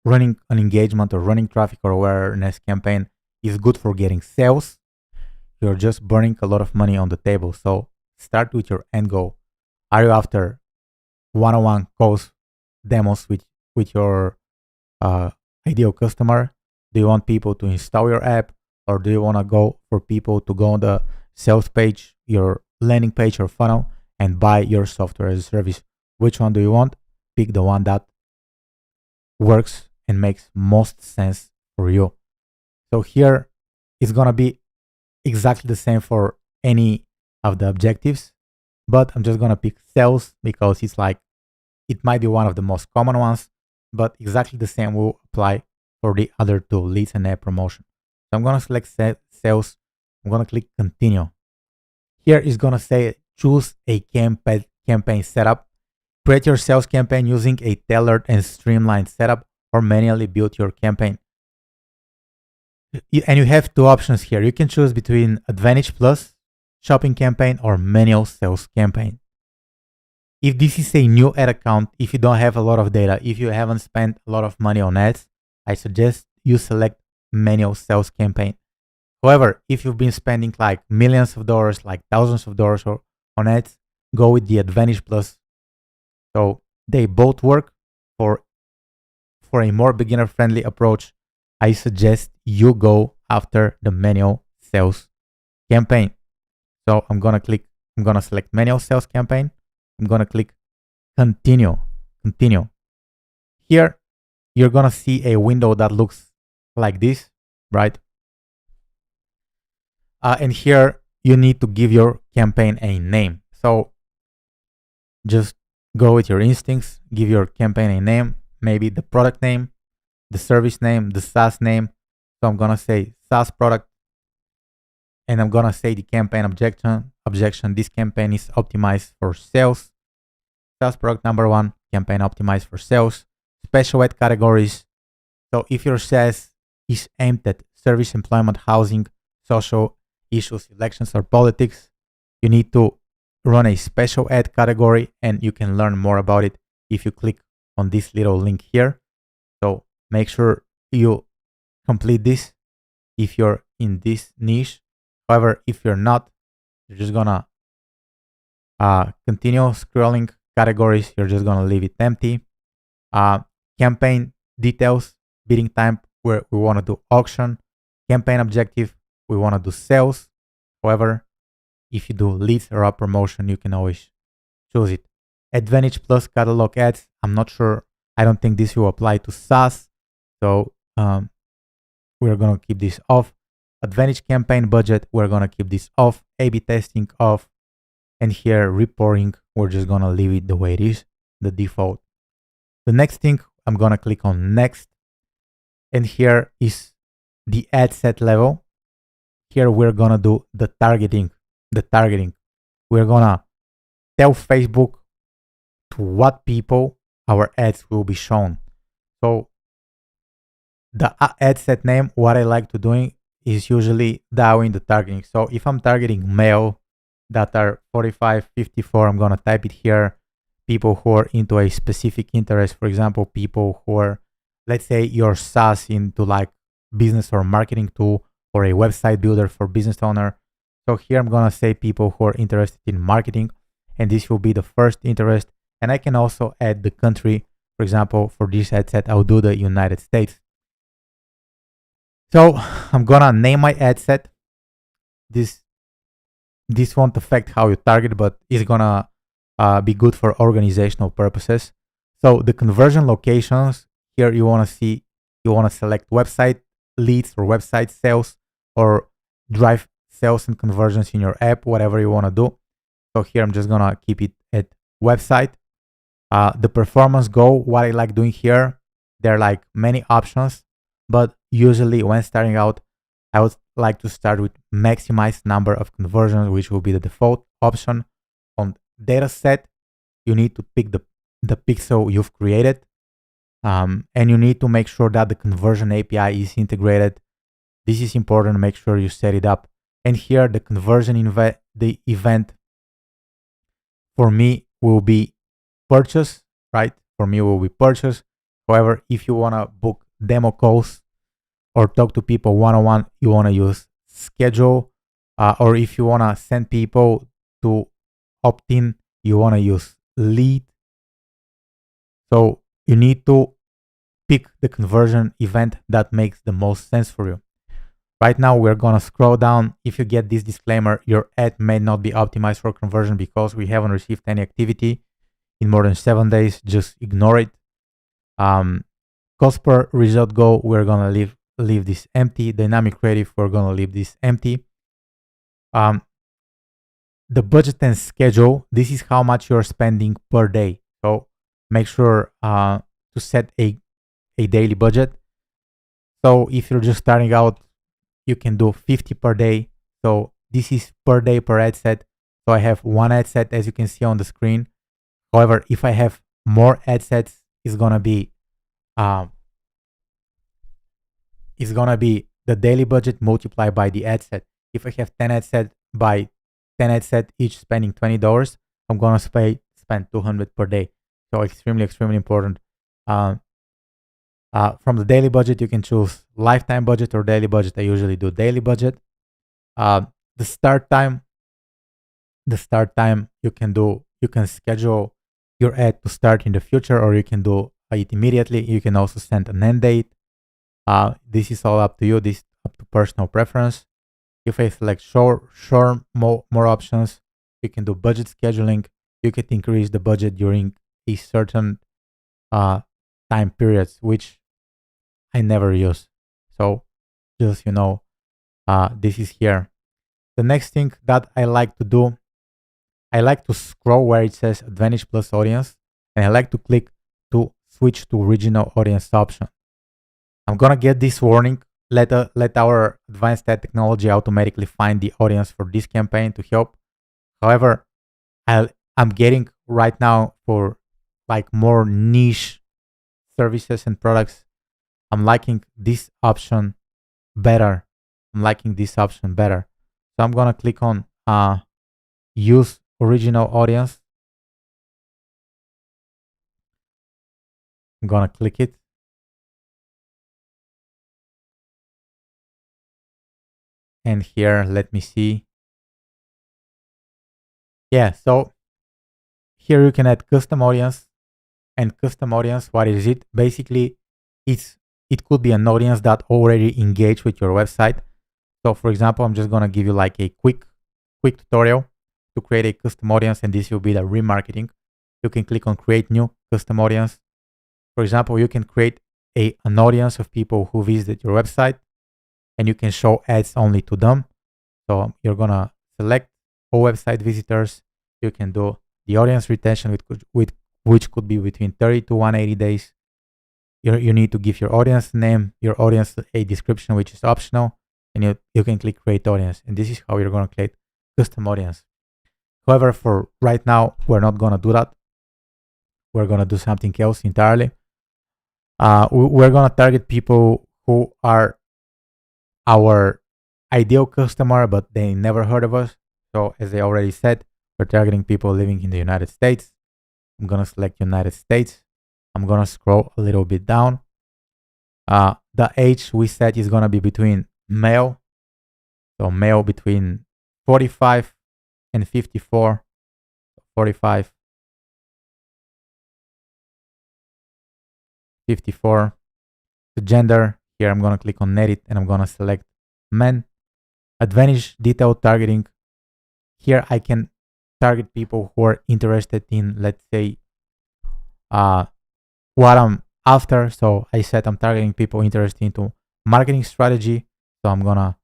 S1: running an engagement or running traffic or awareness campaign is good for getting sales, you're just burning a lot of money on the table. So start with your end goal. Are you after one-on-one calls, demos with your ideal customer? Do you want people to install your app, or do you want to go for people to go on the sales page, your landing page or funnel, and buy your software as a service? Which one do you want? Pick the one that works and makes most sense for you. So here it's gonna be exactly the same for any of the objectives, but I'm just gonna pick sales because it's like, it might be one of the most common ones, but exactly the same will apply for the other two, leads and app promotion. So I'm gonna select sales. I'm gonna click continue. Here is gonna say choose a campaign setup. Create your sales campaign using a tailored and streamlined setup, or manually build your campaign. And you have two options here. You can choose between Advantage Plus shopping campaign or manual sales campaign. If this is a new ad account, if you don't have a lot of data, if you haven't spent a lot of money on ads, I suggest you select manual sales campaign. However, if you've been spending like millions of dollars, like thousands of dollars on ads, go with the Advantage Plus. So they both work. For a more beginner-friendly approach, I suggest you go after the manual sales campaign. So I'm gonna select manual sales campaign. I'm gonna click continue. Here, you're gonna see a window that looks like this, right? And here you need to give your campaign a name. So just go with your instincts, give your campaign a name, maybe the product name, the service name, the SaaS name. So I'm gonna say SaaS product, and I'm gonna say the campaign objection. This campaign is optimized for sales. SaaS product number 1, campaign optimized for sales. Special ad categories. So if your SaaS is aimed at service, employment, housing, social issues, elections, or politics, you need to run a special ad category, and you can learn more about it if you click on this little link here. So make sure you complete this if you're in this niche. However, if you're not, you're just gonna continue scrolling categories. You're just gonna leave it empty. Campaign details, bidding type, where we want to do auction. Campaign objective, we want to do sales. However, if you do leads or app promotion, you can always choose it. Advantage Plus catalog ads, I'm not sure. I don't think this will apply to SaaS. So we're going to keep this off. Advantage campaign budget, we're going to keep this off. A/B testing off. And here reporting, we're just going to leave it the way it is, the default. The next thing, I'm going to click on next. And here is the ad set level. Here we're going to do the targeting. We're going to tell Facebook to what people our ads will be shown. So the ad set name, what I like to is usually dialing the targeting. So if I'm targeting male that are 45, 54, I'm going to type it here. People who are into a specific interest, for example, people who are, let's say, your SaaS into like business or marketing tool or a website builder for business owner. So here I'm going to say people who are interested in marketing, and this will be the first interest. And I can also add the country. For example, for this ad set, I'll do the United States. So I'm gonna name my ad set. This won't affect how you target, but it's gonna be good for organizational purposes. So the conversion locations here, you wanna select website leads or website sales, or drive sales and conversions in your app, whatever you wanna do. So here I'm just gonna keep it at website. The performance goal, what I like doing here, there are like many options, but usually when starting out, I would like to start with maximize number of conversions, which will be the default option. On data set, you need to pick the pixel you've created, and you need to make sure that the conversion API is integrated. This is important. Make sure you set it up. And here the conversion the event for me will be purchase, right? For me will be purchase. However, if you want to book demo calls or talk to people one-on-one, you want to use schedule. Or if you want to send people to opt in, you want to use lead. So you need to pick the conversion event that makes the most sense for you. Right now, we're going to scroll down. If you get this disclaimer, your ad may not be optimized for conversion because we haven't received any activity in more than 7 days. Just ignore it. Cost per result goal, we're going to leave this empty. Dynamic creative, we're going to leave this empty. The budget and schedule, this is how much you're spending per day. So make sure to set a daily budget. So if you're just starting out, you can do 50 per day. So this is per day per ad set. So I have one ad set, as you can see on the screen. However, if I have more ad sets, it's gonna be the daily budget multiplied by the ad set. If I have 10 ad set, by 10 ad set, each spending $20, I'm gonna spend $200 per day. So extremely important. From the daily budget, you can choose lifetime budget or daily budget. I usually do daily budget. The start time, you can schedule your ad to start in the future, or you can do it immediately. You can also send an end date. This is all up to you. This is up to personal preference. If I select more options, you can do budget scheduling. You can increase the budget during a certain time periods, which I never use. So just, this is here. The next thing that I like to do, I like to scroll where it says Advantage Plus Audience, and I like to click to switch to Original Audience option. I'm gonna get this warning. Let our advanced ad technology automatically find the audience for this campaign to help. However, I'm getting right now for like more niche services and products, I'm liking this option better. So I'm gonna click on use original audience. I'm gonna click it. And here, let me see. Yeah, so here you can add custom audience. And custom audience, what is it? Basically, it could be an audience that already engaged with your website. So for example, I'm just gonna give you like a quick tutorial to create a custom audience, and this will be the remarketing. You can click on create new custom audience. For example, you can create an audience of people who visited your website, and you can show ads only to them. So you're gonna select all website visitors. You can do the audience retention, which could be between 30 to 180 days. You need to give your audience name, your audience a description, which is optional, and you can click create audience. And this is how you're gonna create custom audience. However, for right now, we're not gonna do that. We're gonna do something else entirely. We're gonna target people who are our ideal customer, but they never heard of us. So as I already said, we're targeting people living in the United States. I'm gonna select United States. I'm gonna scroll a little bit down. The age we set is gonna be between male, so male between 45 and 54, 45, 54. The gender, here I'm gonna click on edit and I'm gonna select men. Advantage detailed targeting. Here I can target people who are interested in, let's say, what I'm after. So I said I'm targeting people interested into marketing strategy. So I'm gonna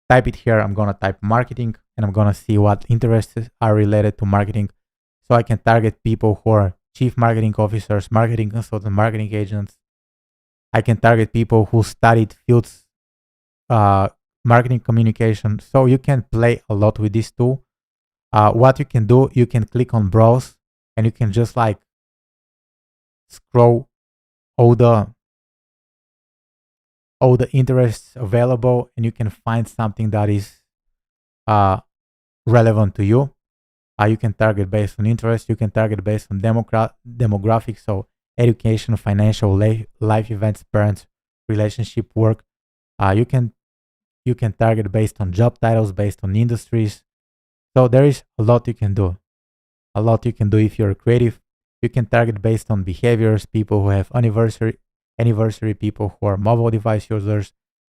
S1: type it here. I'm gonna type marketing and I'm gonna see what interests are related to marketing. So I can target people who are chief marketing officers, marketing consultants, marketing agents. I can target people who studied fields, marketing communication. So you can play a lot with this tool. What you can do, you can click on browse and you can just like scroll all the interests available and you can find something that is relevant to you. You can target based on interest. You can target based on demographics, so education, financial, life events, parents, relationship, work. You can target based on job titles, based on industries. So there is a lot you can do. A lot you can do if you're creative. You can target based on behaviors, people who have anniversary, people who are mobile device users.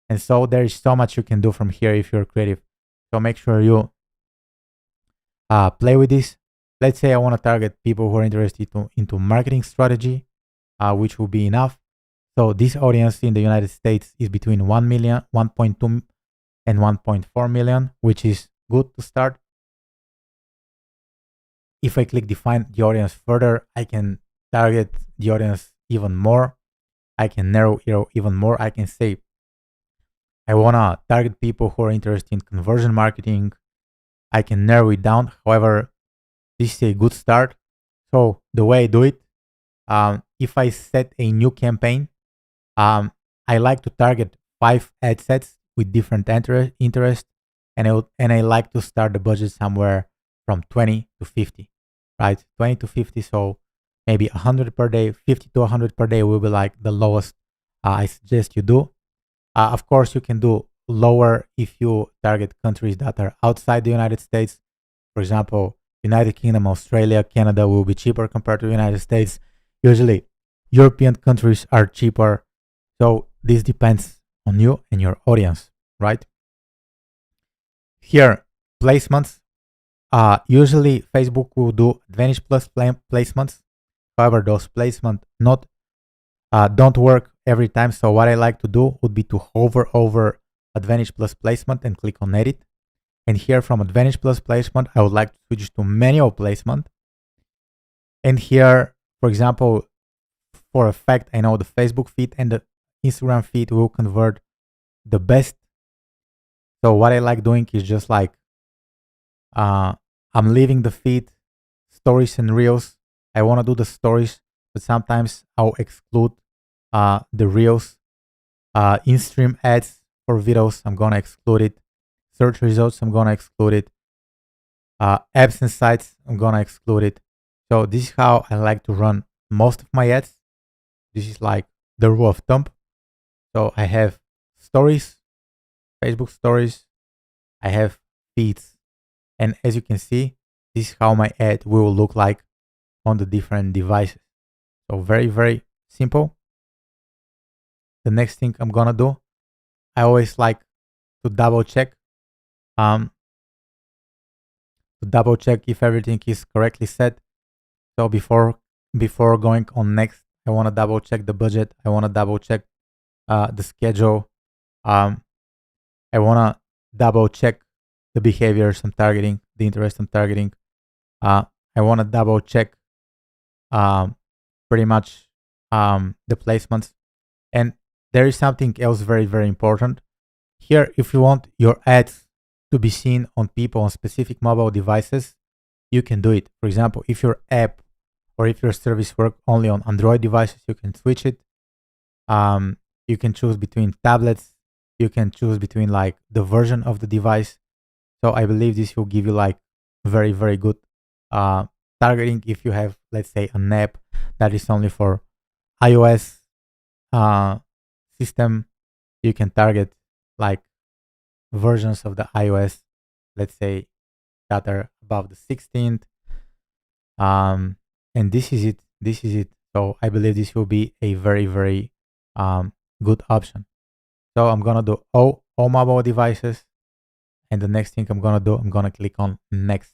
S1: And so there is so much you can do from here if you're creative. So make sure you play with this. Let's say I want to target people who are interested into marketing strategy, which will be enough. So this audience in the United States is between 1 million, 1.2 and 1.4 million, which is good to start. If I click define the audience further, I can target the audience even more. I can narrow it even more. I can say I want to target people who are interested in conversion marketing. I can narrow it down. However, this is a good start. So the way I do it, if I set a new campaign, I like to target 5 ad sets with different interest, and I like to start the budget somewhere from 20 to 50, right? 20 to 50, so maybe 100 per day, 50 to 100 per day will be like the lowest I suggest you do. Of course, you can do lower if you target countries that are outside the United States. For example, United Kingdom, Australia, Canada will be cheaper compared to the United States. Usually, European countries are cheaper. So this depends on you and your audience, right? Here, placements. Usually, Facebook will do Advantage Plus placements. However, those placements don't work every time. So what I like to do would be to hover over Advantage Plus placement and click on edit. And here from Advantage Plus placement, I would like to switch to manual placement. And here, for example, for a fact, I know the Facebook feed and the Instagram feed will convert the best. So what I like doing is just like, I'm leaving the feed, stories and reels. I want to do the stories, but sometimes I'll exclude the reels. In-stream ads for videos, I'm going to exclude it. Search results, I'm going to exclude it. Apps and sites, I'm going to exclude it. So this is how I like to run most of my ads. This is like the rule of thumb. So I have stories, Facebook stories. I have feeds. And as you can see, this is how my ad will look like on the different devices. So very, very simple. The next thing I'm going to do, I always like to double check if everything is correctly set. So before going on next, I want to double check the budget. I want to double check the schedule. I want to double check the behaviors I'm targeting, the interest I'm targeting. I want to double check pretty much the placements. And there is something else very, very important. Here, if you want your ads to be seen on people on specific mobile devices, you can do it. For example, if your app or if your service work only on Android devices, you can switch it. You can choose between tablets, You can choose between like the version of the device. So I believe this will give you like very, very good uh, targeting. If you have, let's say, an app that is only for iOS uh, system, you can target like versions of the iOS, let's say, that are above the 16th. And this is it. This is it. So I believe this will be a very, very good option. So I'm gonna do all mobile devices, and the next thing I'm gonna do, I'm gonna click on next.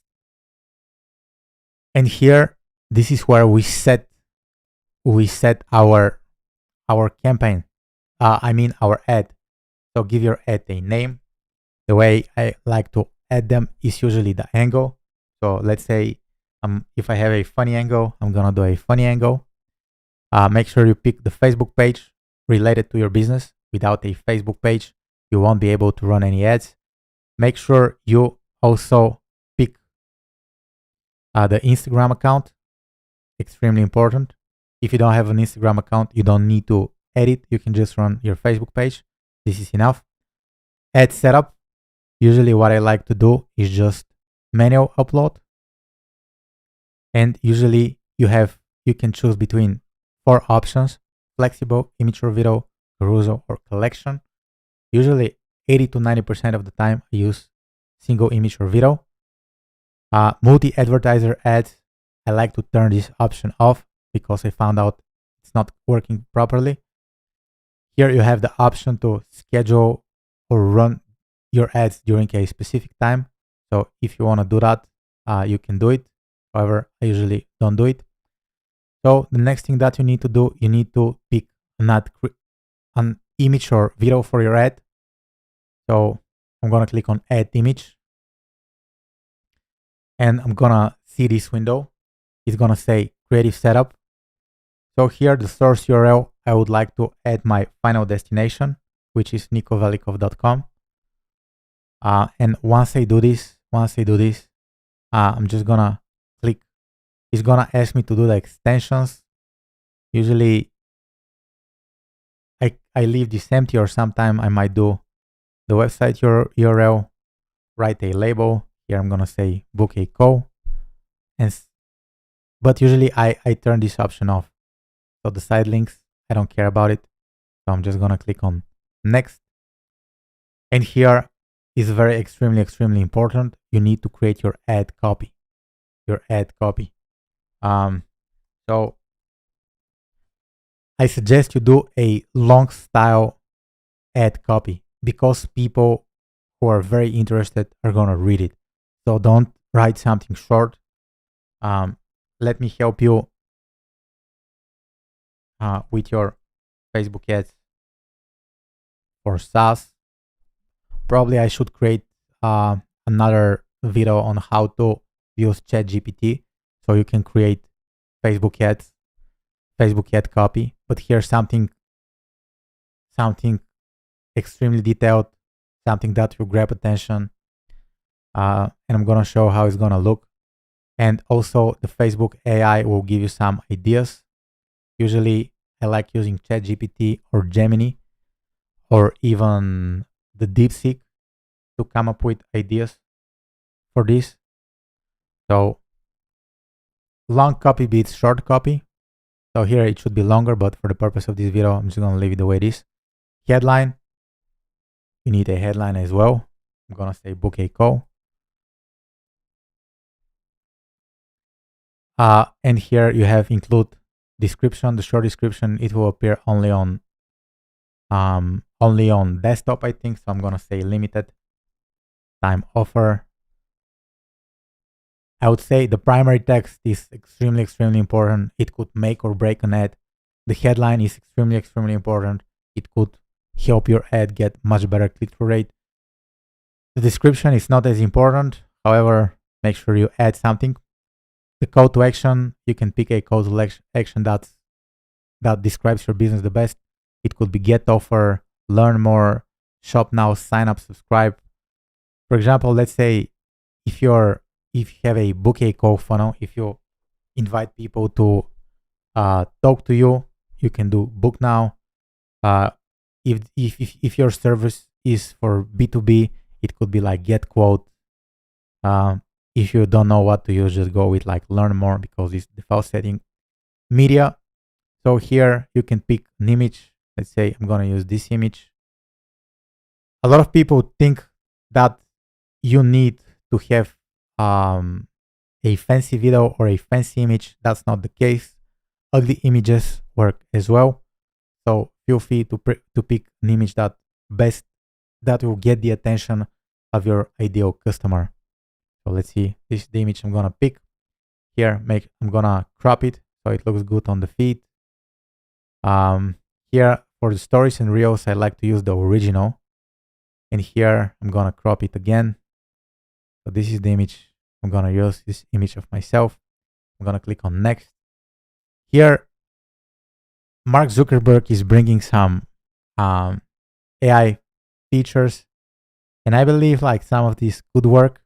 S1: And here, this is where we set our campaign. I mean our ad. So give your ad a name. The way I like to add them is usually the angle. So let's say if I have a funny angle, I'm gonna do a funny angle. Make sure you pick the Facebook page related to your business. Without a Facebook page, you won't be able to run any ads. Make sure you also pick the Instagram account. Extremely important. If you don't have an Instagram account, you don't need to edit. You can just run your Facebook page. This is enough. Ad setup. Usually what I like to do is just manual upload. And usually you can choose between 4 options: flexible, image or video, carousel, or collection. Usually 80 to 90% of the time I use single image or video. Multi-advertiser ads, I like to turn this option off because I found out it's not working properly. Here you have the option to schedule or run your ads during a specific time. So if you want to do that, you can do it. However, I usually don't do it. So the next thing that you need to do, you need to pick an image or video for your ad. So I'm going to click on add image. And I'm going to see this window. It's going to say creative setup. So here, the source URL, I would like to add my final destination, which is nikovelikov.com. And once I do this, I'm just going to click. It's going to ask me to do the extensions. Usually, I leave this empty, or sometime I might do the website URL, write a label. Here I'm going to say book a call. But usually I turn this option off. So the side links, I don't care about it. So I'm just going to click on next. And here is very extremely important. You need to create your ad copy. So I suggest you do a long style ad copy because people who are very interested are going to read it. So don't write something short. Let me help you with your Facebook ads for SaaS. Probably I should create another video on how to use ChatGPT so you can create Facebook ad copy. But here's something extremely detailed, something that will grab attention. And I'm gonna show how it's gonna look. And also the Facebook AI will give you some ideas. Usually I like using ChatGPT or Gemini or even the DeepSeek to come up with ideas for this. So long copy beats short copy. So here it should be longer, but for the purpose of this video, I'm just going to leave it the way it is. Headline. You need a headline as well. I'm going to say book a call. And here you have include description. The short description, it will appear only on desktop, I think. So I'm going to say limited time offer. I would say the primary text is extremely important. It could make or break an ad. The headline is extremely important. It could help your ad get much better click-through rate. The description is not as important. However, make sure you add something. The call to action, you can pick a call to action that describes your business the best. It could be get offer, learn more, shop now, sign up, subscribe. For example, let's say if you have a book a call funnel, if you invite people to talk to you, you can do book now. If your service is for B2B. It could be like get quote. If you don't know what to use, just go with like learn more because it's default setting. Media. So here you can pick an image. Let's say I'm gonna use this image. A lot of people think that you need to have a fancy video or a fancy image. That's not the case. Ugly images work as well. So feel free to pick an image that will get the attention of your ideal customer. So let's see. This is the image I'm gonna pick. Here, I'm gonna crop it so it looks good on the feed. Here for the stories and reels, I like to use the original. And here I'm gonna crop it again. So this is the image I'm gonna use, this image of myself. I'm gonna click on next. Here, Mark Zuckerberg is bringing some AI features, and I believe like some of these could work.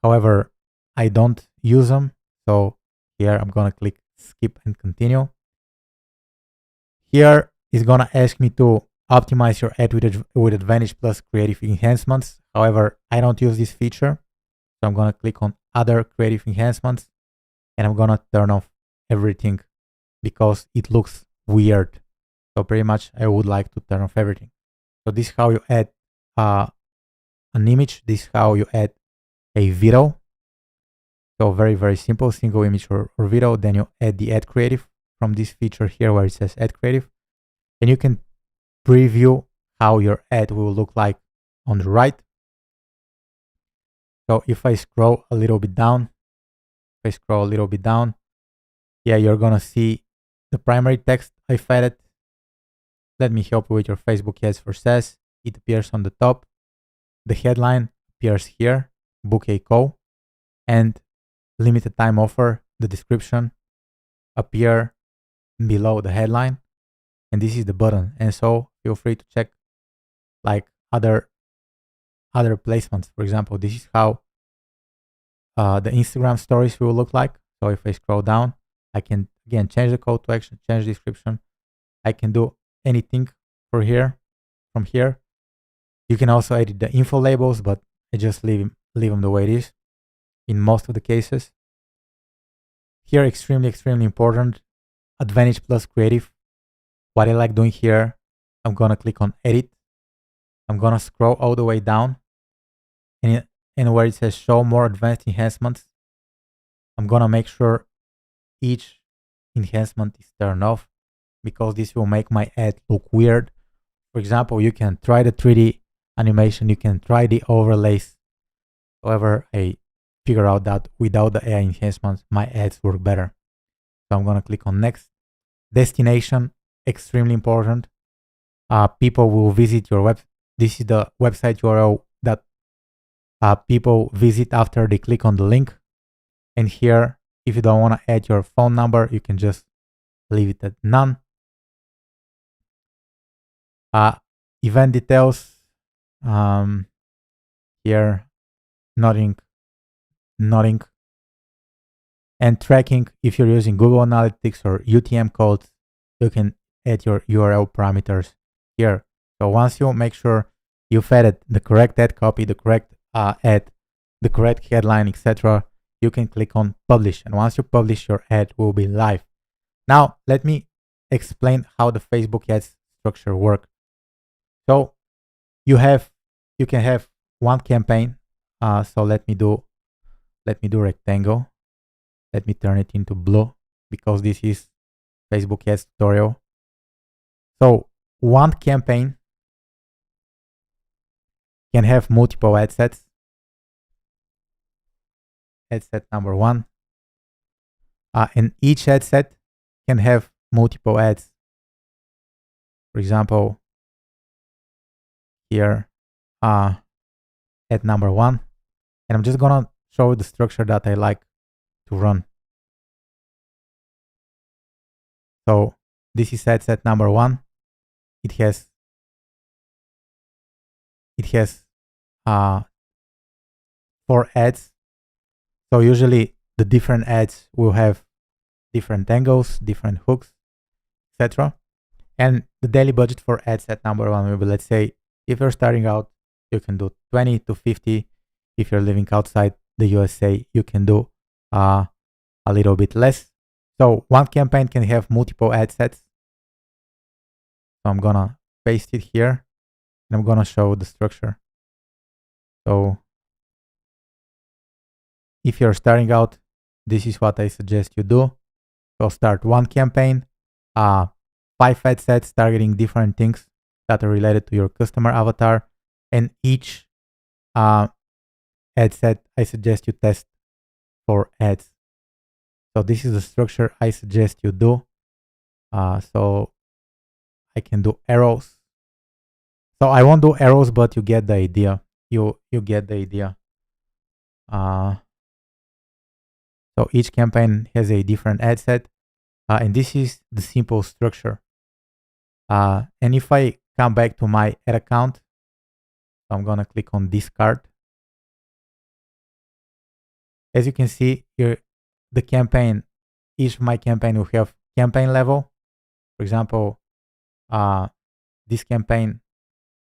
S1: However, I don't use them. So here I'm gonna click skip and continue. Here is gonna ask me to optimize your ad with Advantage Plus creative enhancements. However, I don't use this feature. So I'm gonna click on other creative enhancements and I'm gonna turn off everything because it looks weird. So pretty much I would like to turn off everything. So this is how you add an image. This is how you add a video. So very, very simple, single image or video. Then you add the ad creative from this feature here where it says ad creative. And you can preview how your ad will look like on the right. So if I scroll a little bit down, yeah, you're gonna see the primary text I've added. Let me help you with your Facebook ads for SaaS. It appears on the top. The headline appears here, book a call, and limited time offer, the description appear below the headline. And this is the button. And so feel free to check like other placements. For example, this is how the Instagram stories will look like. So if I scroll down, I can again change the call to action, change the description. I can do anything from here. You can also edit the info labels, but I just leave them the way it is in most of the cases. Here, extremely important, Advantage Plus Creative. What I like doing here, I'm gonna click on edit. I'm gonna scroll all the way down and where it says show more advanced enhancements, I'm gonna make sure each enhancement is turned off because this will make my ad look weird. For example, you can try the 3D animation, you can try the overlays. However, I figure out that without the AI enhancements, my ads work better. So I'm gonna click on next. Destination, extremely important. People will visit your web. This is the website URL that people visit after they click on the link. And here, if you don't want to add your phone number, you can just leave it at none. Event details. Here, nothing. And tracking, if you're using Google Analytics or UTM codes, you can add your URL parameters here. So once you make sure you've added the correct ad copy, the correct ad, the correct headline, etc., you can click on publish. And once you publish, your ad will be live. Now, let me explain how the Facebook ads structure work. So you can have one campaign. So let me do rectangle. Let me turn it into blue because this is Facebook ads tutorial. So one campaign can have multiple ad sets. Ad set number one. And each ad set can have multiple ads. For example, here, ad number one. And I'm just gonna show the structure that I like to run. So this is ad set number one. It has 4 ads. So usually the different ads will have different angles, different hooks, etc. And the daily budget for ad set number one will be, let's say, if you're starting out, you can do 20 to 50. If you're living outside the USA, you can do a little bit less. So one campaign can have multiple ad sets. So I'm gonna paste it here and I'm gonna show the structure. So if you're starting out, this is what I suggest you do. So start one campaign, 5 ad sets targeting different things that are related to your customer avatar, and each ad set I suggest you test for ads. So this is the structure I suggest you do. So I can do arrows. So I won't do arrows, but you get the idea. You get the idea. So each campaign has a different ad set, and this is the simple structure. And if I come back to my ad account, I'm gonna click on discard. As you can see here, the campaign, each of my campaign will have campaign level. For example, this campaign,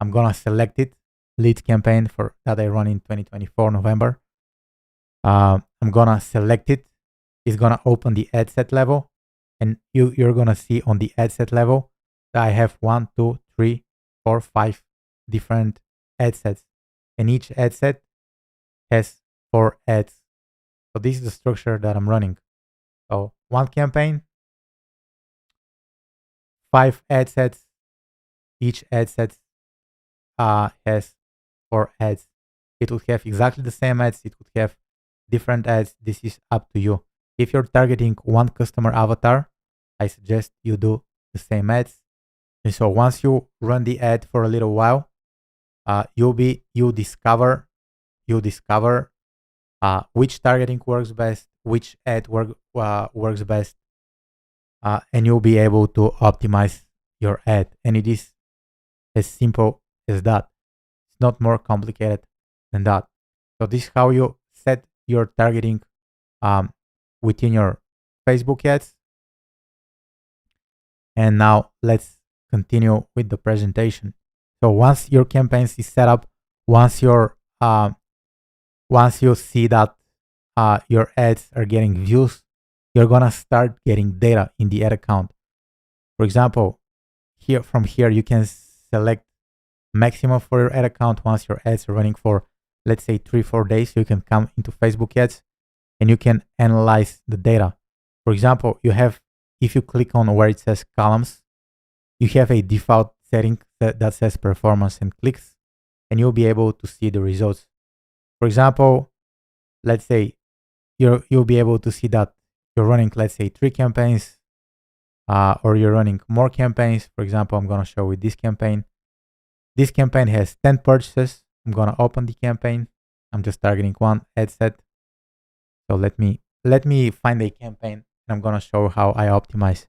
S1: I'm gonna select it, lead campaign for that I run in 2024 November. I'm gonna select it. It's gonna open the ad set level, and you're gonna see on the ad set level that I have 1, 2, 3, 4, 5 different ad sets, and each ad set has 4 ads. So this is the structure that I'm running. So one campaign, 5 ad sets. Each ad set has 4 ads. It would have exactly the same ads. It would have different ads. This is up to you. If you're targeting one customer avatar, I suggest you do the same ads. And so once you run the ad for a little while, you discover which targeting works best, which ad works best, and you'll be able to optimize your ad. And it is as simple as that. It's not more complicated than that. So this is how you set your targeting within your Facebook ads. And now let's continue with the presentation. So once your campaigns is set up, once you see that your ads are getting views, you're gonna start getting data in the ad account. For example, from here you can select maximum for your ad account. Once your ads are running for, let's say, 3-4 days, you can come into Facebook ads and you can analyze the data. For example, if you click on where it says columns, you have a default setting that says performance and clicks, and you'll be able to see the results. For example, let's say you'll be able to see that you're running, let's say, 3 campaigns, or you're running more campaigns. For example, I'm gonna show with this campaign. This campaign has 10 purchases. I'm gonna open the campaign. I'm just targeting one ad set. So let me find a campaign, and I'm gonna show how I optimize.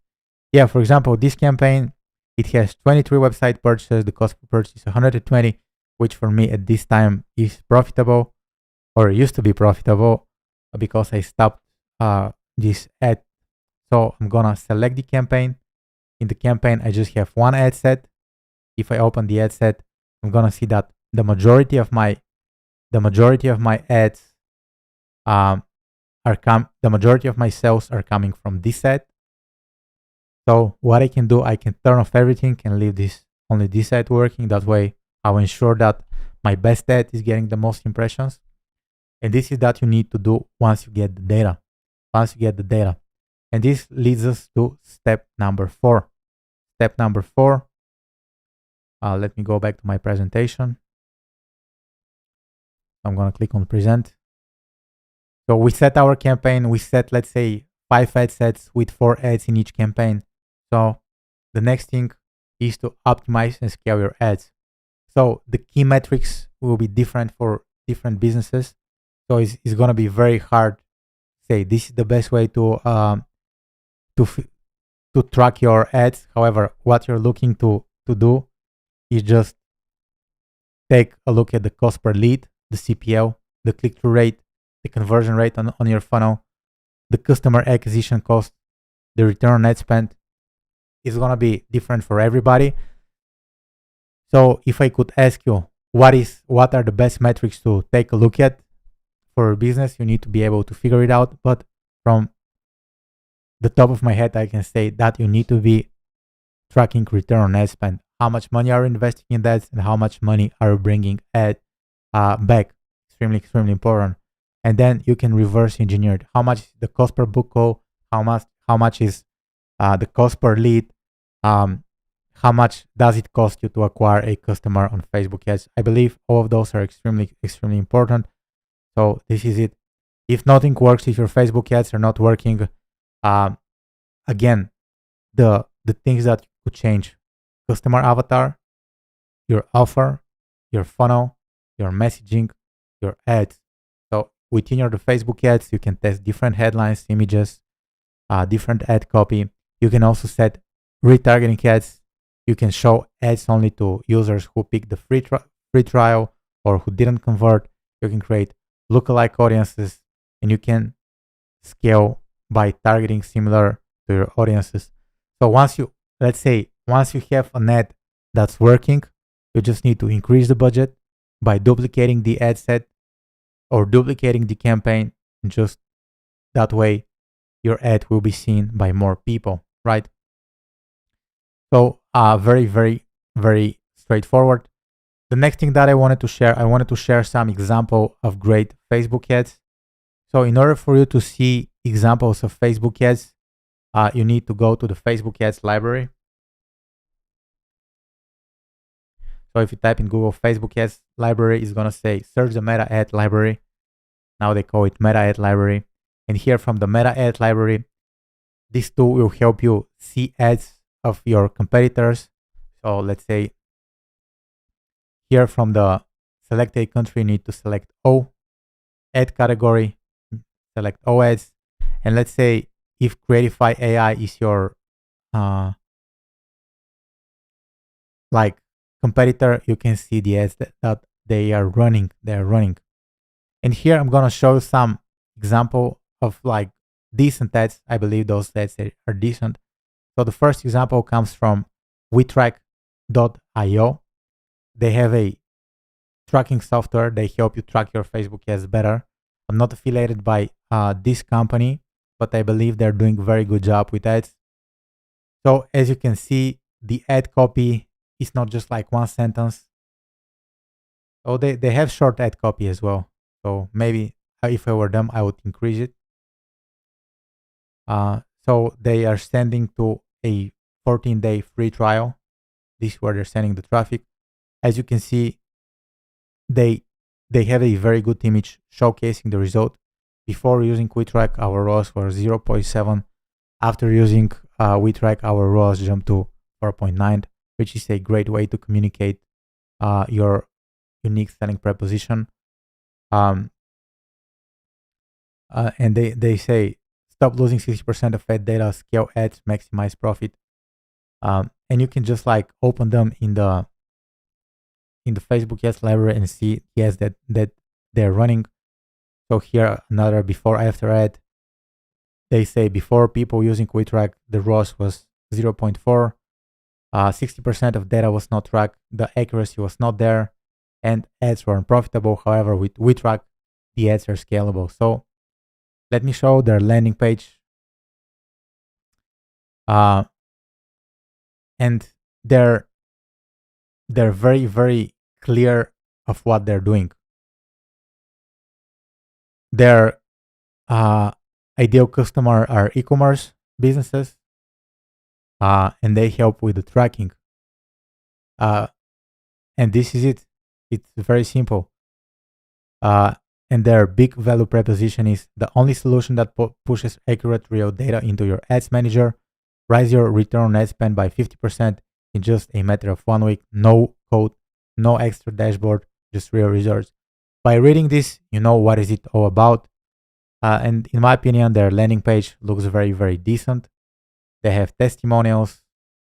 S1: Yeah, for example, this campaign, it has 23 website purchases. The cost per purchase is 120, which for me at this time is profitable, or used to be profitable, because I stopped this ad. So I'm gonna select the campaign. In the campaign, I just have one ad set. If I open the ad set, I'm gonna see that the majority of my ads the majority of my sales are coming from this ad. So what I can do, I can turn off everything and leave only this ad working. That way I'll ensure that my best ad is getting the most impressions. And this is that you need to do once you get the data. And this leads us to step number 4. Step number 4. Let me go back to my presentation. I'm going to click on present. So we set our campaign. We set, let's say, 5 ad sets with 4 ads in each campaign. So the next thing is to optimize and scale your ads. So the key metrics will be different for different businesses. So it's going to be very hard to say this is the best way to track your ads. However, what you're looking to do is just take a look at the cost per lead, the CPL, the click-through rate, the conversion rate on your funnel, the customer acquisition cost, the return on ad spend, it's gonna be different for everybody. So if I could ask you, what are the best metrics to take a look at for a business, you need to be able to figure it out. But from the top of my head, I can say that you need to be tracking return on ad spend. How much money are you investing in ads and how much money are you bringing back? Extremely important. And then you can reverse engineer it. How much is the cost per book call? How much is the cost per lead? Um, how much does it cost you to acquire a customer on Facebook ads? I believe all of those are extremely important. So this is it. If nothing works, if your Facebook ads are not working, um, again, the things that could change: customer avatar, your offer, your funnel, your messaging, your ads. So within your the Facebook ads, you can test different headlines, images, different ad copy. You can also set retargeting ads. You can show ads only to users who pick the free trial or who didn't convert. You can create lookalike audiences, and you can scale by targeting similar to your audiences. So once you have an ad that's working, you just need to increase the budget by duplicating the ad set or duplicating the campaign, and just that way your ad will be seen by more people, right? So very straightforward. The next thing that I wanted to share some example of great Facebook ads. So in order for you to see examples of Facebook ads, you need to go to the Facebook ads library. So if you type in Google Facebook ads library, it's gonna say search the meta ad library. Now they call it meta ad library. And here from the meta ad library, this tool will help you see ads of your competitors. So let's say here from the select a country, you need to select O, ad category, select O ads. And let's say if Creatify AI is your like competitor, you can see the ads that they are running. And here I'm gonna show some example of like decent ads. I believe those ads are decent. So the first example comes from WeTrack.io. They have a tracking software. They help you track your Facebook ads better. I'm not affiliated by this company, but I believe they're doing a very good job with ads. So as you can see, the ad copy is not just like one sentence. So they have short ad copy as well. So maybe if I were them, I would increase it. So they are sending to a 14-day free trial. This is where they're sending the traffic. As you can see, they have a very good image showcasing the result. Before using WeTrack, our ROAS were 0.7. After using WeTrack, our ROAS jumped to 4.9, which is a great way to communicate your unique selling proposition. And they say, stop losing 60% of ad data, scale ads, maximize profit. And you can just like open them in the Facebook ads library and see the ads that they're running. So here another before after ad. They say before people using WeTrack, the ROAS was 0.4. 60% of data was not tracked. The accuracy was not there, and ads were unprofitable. However, with WeTrack, the ads are scalable. So let me show their landing page. And they're very clear of what they're doing. Their ideal customer are e-commerce businesses, and they help with the tracking. And this is it. It's very simple. And their big value proposition is the only solution that pushes accurate real data into your ads manager. Rise your return on ad spend by 50% in just a matter of 1 week. No code, no extra dashboard, just real results. By reading this, you know what is it all about. And in my opinion, their landing page looks very decent. They have testimonials.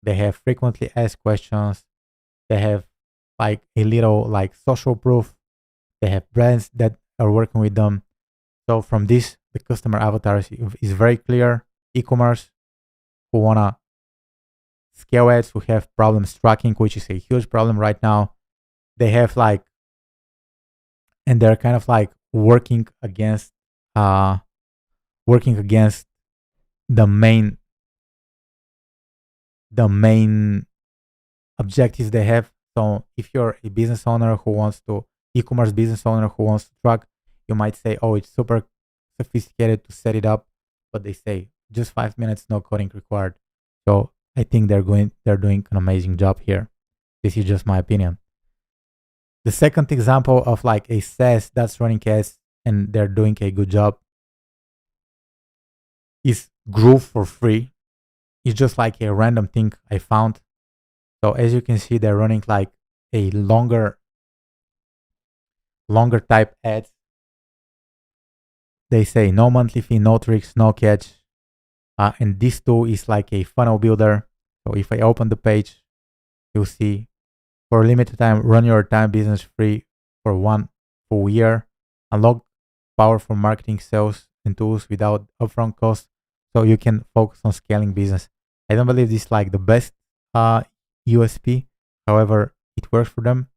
S1: They have frequently asked questions. They have like a little like social proof. They have brands that are working with them. So from this, the customer avatar is very clear. E-commerce who wanna scale ads who have problems tracking, which is a huge problem right now. They have like, and they're kind of like uh working against the main objectives they have. So if you're a business owner who wants to e-commerce business owner who wants to track, you might say, oh, it's super sophisticated to set it up, but they say just 5 minutes, no coding required. So I think they're doing an amazing job here. This is just my opinion. The second example of like a SaaS that's running ads and they're doing a good job is Groove for free. It's just like a random thing I found. So as you can see, they're running like a longer type ads. They say no monthly fee, no tricks, no catch. And this tool is like a funnel builder. So if I open the page, you'll see for a limited time, run your time business free for 1 full year. Unlock powerful marketing, sales, and tools without upfront costs, so you can focus on scaling business. I don't believe this is like the best USP. However, it works for them.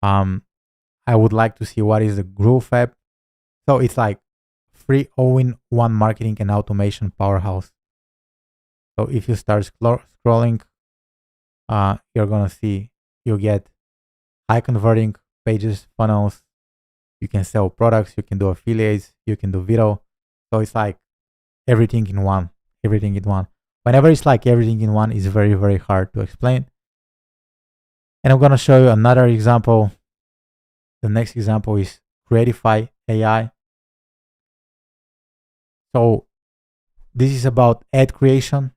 S1: I would like to see what is the Groove app. So it's like free all-in-one marketing and automation powerhouse. So if you start scrolling, you're gonna see you get high converting pages, funnels. You can sell products, you can do affiliates, you can do video. So it's like everything in one. Everything in one. Whenever it's like everything in one, it's very, very hard to explain. And I'm gonna show you another example. The next example is Creatify AI. So this is about ad creation.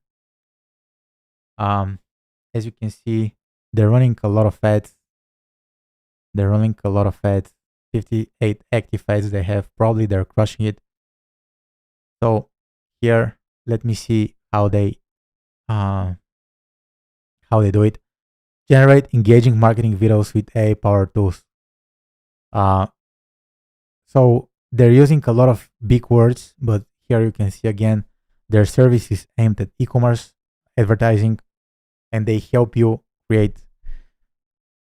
S1: As you can see, they're running a lot of ads. 58 active ads they have. Probably they're crushing it. So here, let me see how they do it. Generate engaging marketing videos with AI powered tools. So they're using a lot of big words, but here you can see again their service is aimed at e-commerce advertising, and they help you create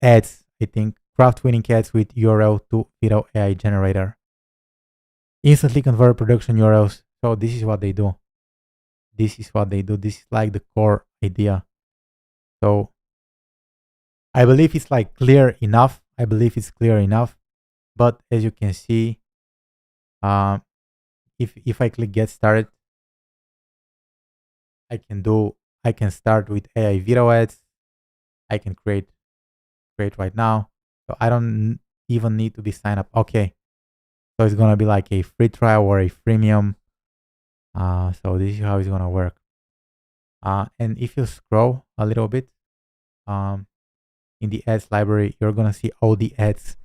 S1: ads. I think craft winning ads with URL to video AI generator. Instantly convert production URLs. So this is what they do. This is like the core idea. So I believe it's like clear enough. But as you can see, if I click get started, I can start with AI video ads. I can create right now. So I don't even need to be signed up. Okay. So it's gonna be like a free trial or a freemium. So this is how it's gonna work. And if you scroll a little bit, in the ads library, you're gonna see all the ads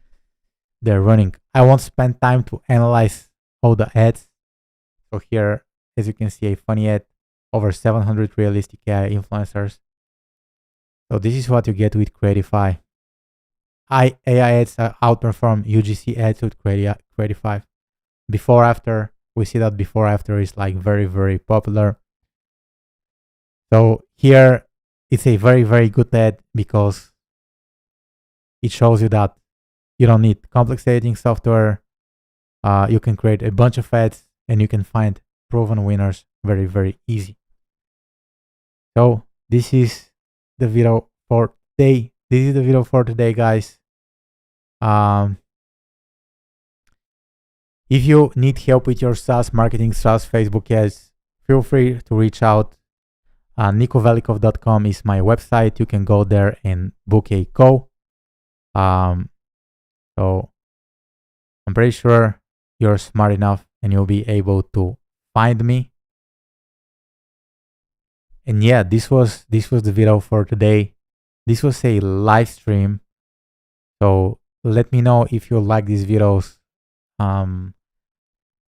S1: they're running. I won't spend time to analyze all the ads. So here, as you can see, a funny ad, over 700 realistic AI influencers. So this is what you get with Creatify. AI ads outperform UGC ads with Creatify. Before after, we see that before after is like very, very popular. So here it's a very, very good ad because it shows you that you don't need complex editing software. You can create a bunch of ads and you can find proven winners very, very easy. So this is the video for today. Guys. If you need help with your SaaS marketing, SaaS Facebook ads, feel free to reach out. nikovelikov.com is my website. You can go there and book a call. So I'm pretty sure you're smart enough and you'll be able to find me. And yeah, this was the video for today. This was a live stream. So let me know if you like these videos.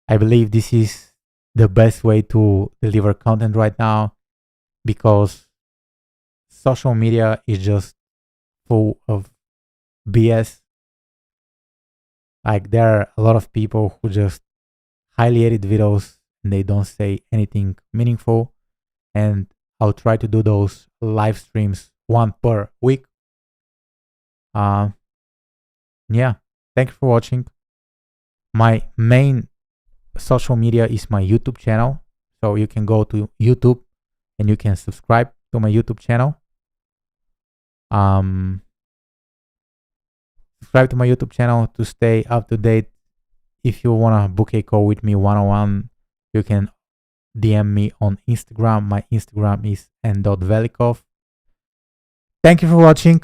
S1: I believe this is the best way to deliver content right now because social media is just full of BS. Like there are a lot of people who just highly edit videos and they don't say anything meaningful. And I'll try to do those live streams, one per week. Yeah, thank you for watching. My main social media is my YouTube channel. So you can go to YouTube and you can subscribe to my YouTube channel. Subscribe to my YouTube channel to stay up to date. If you want to book a call with me one-on-one, you can DM me on Instagram. My Instagram is n.velikov. Thank you for watching.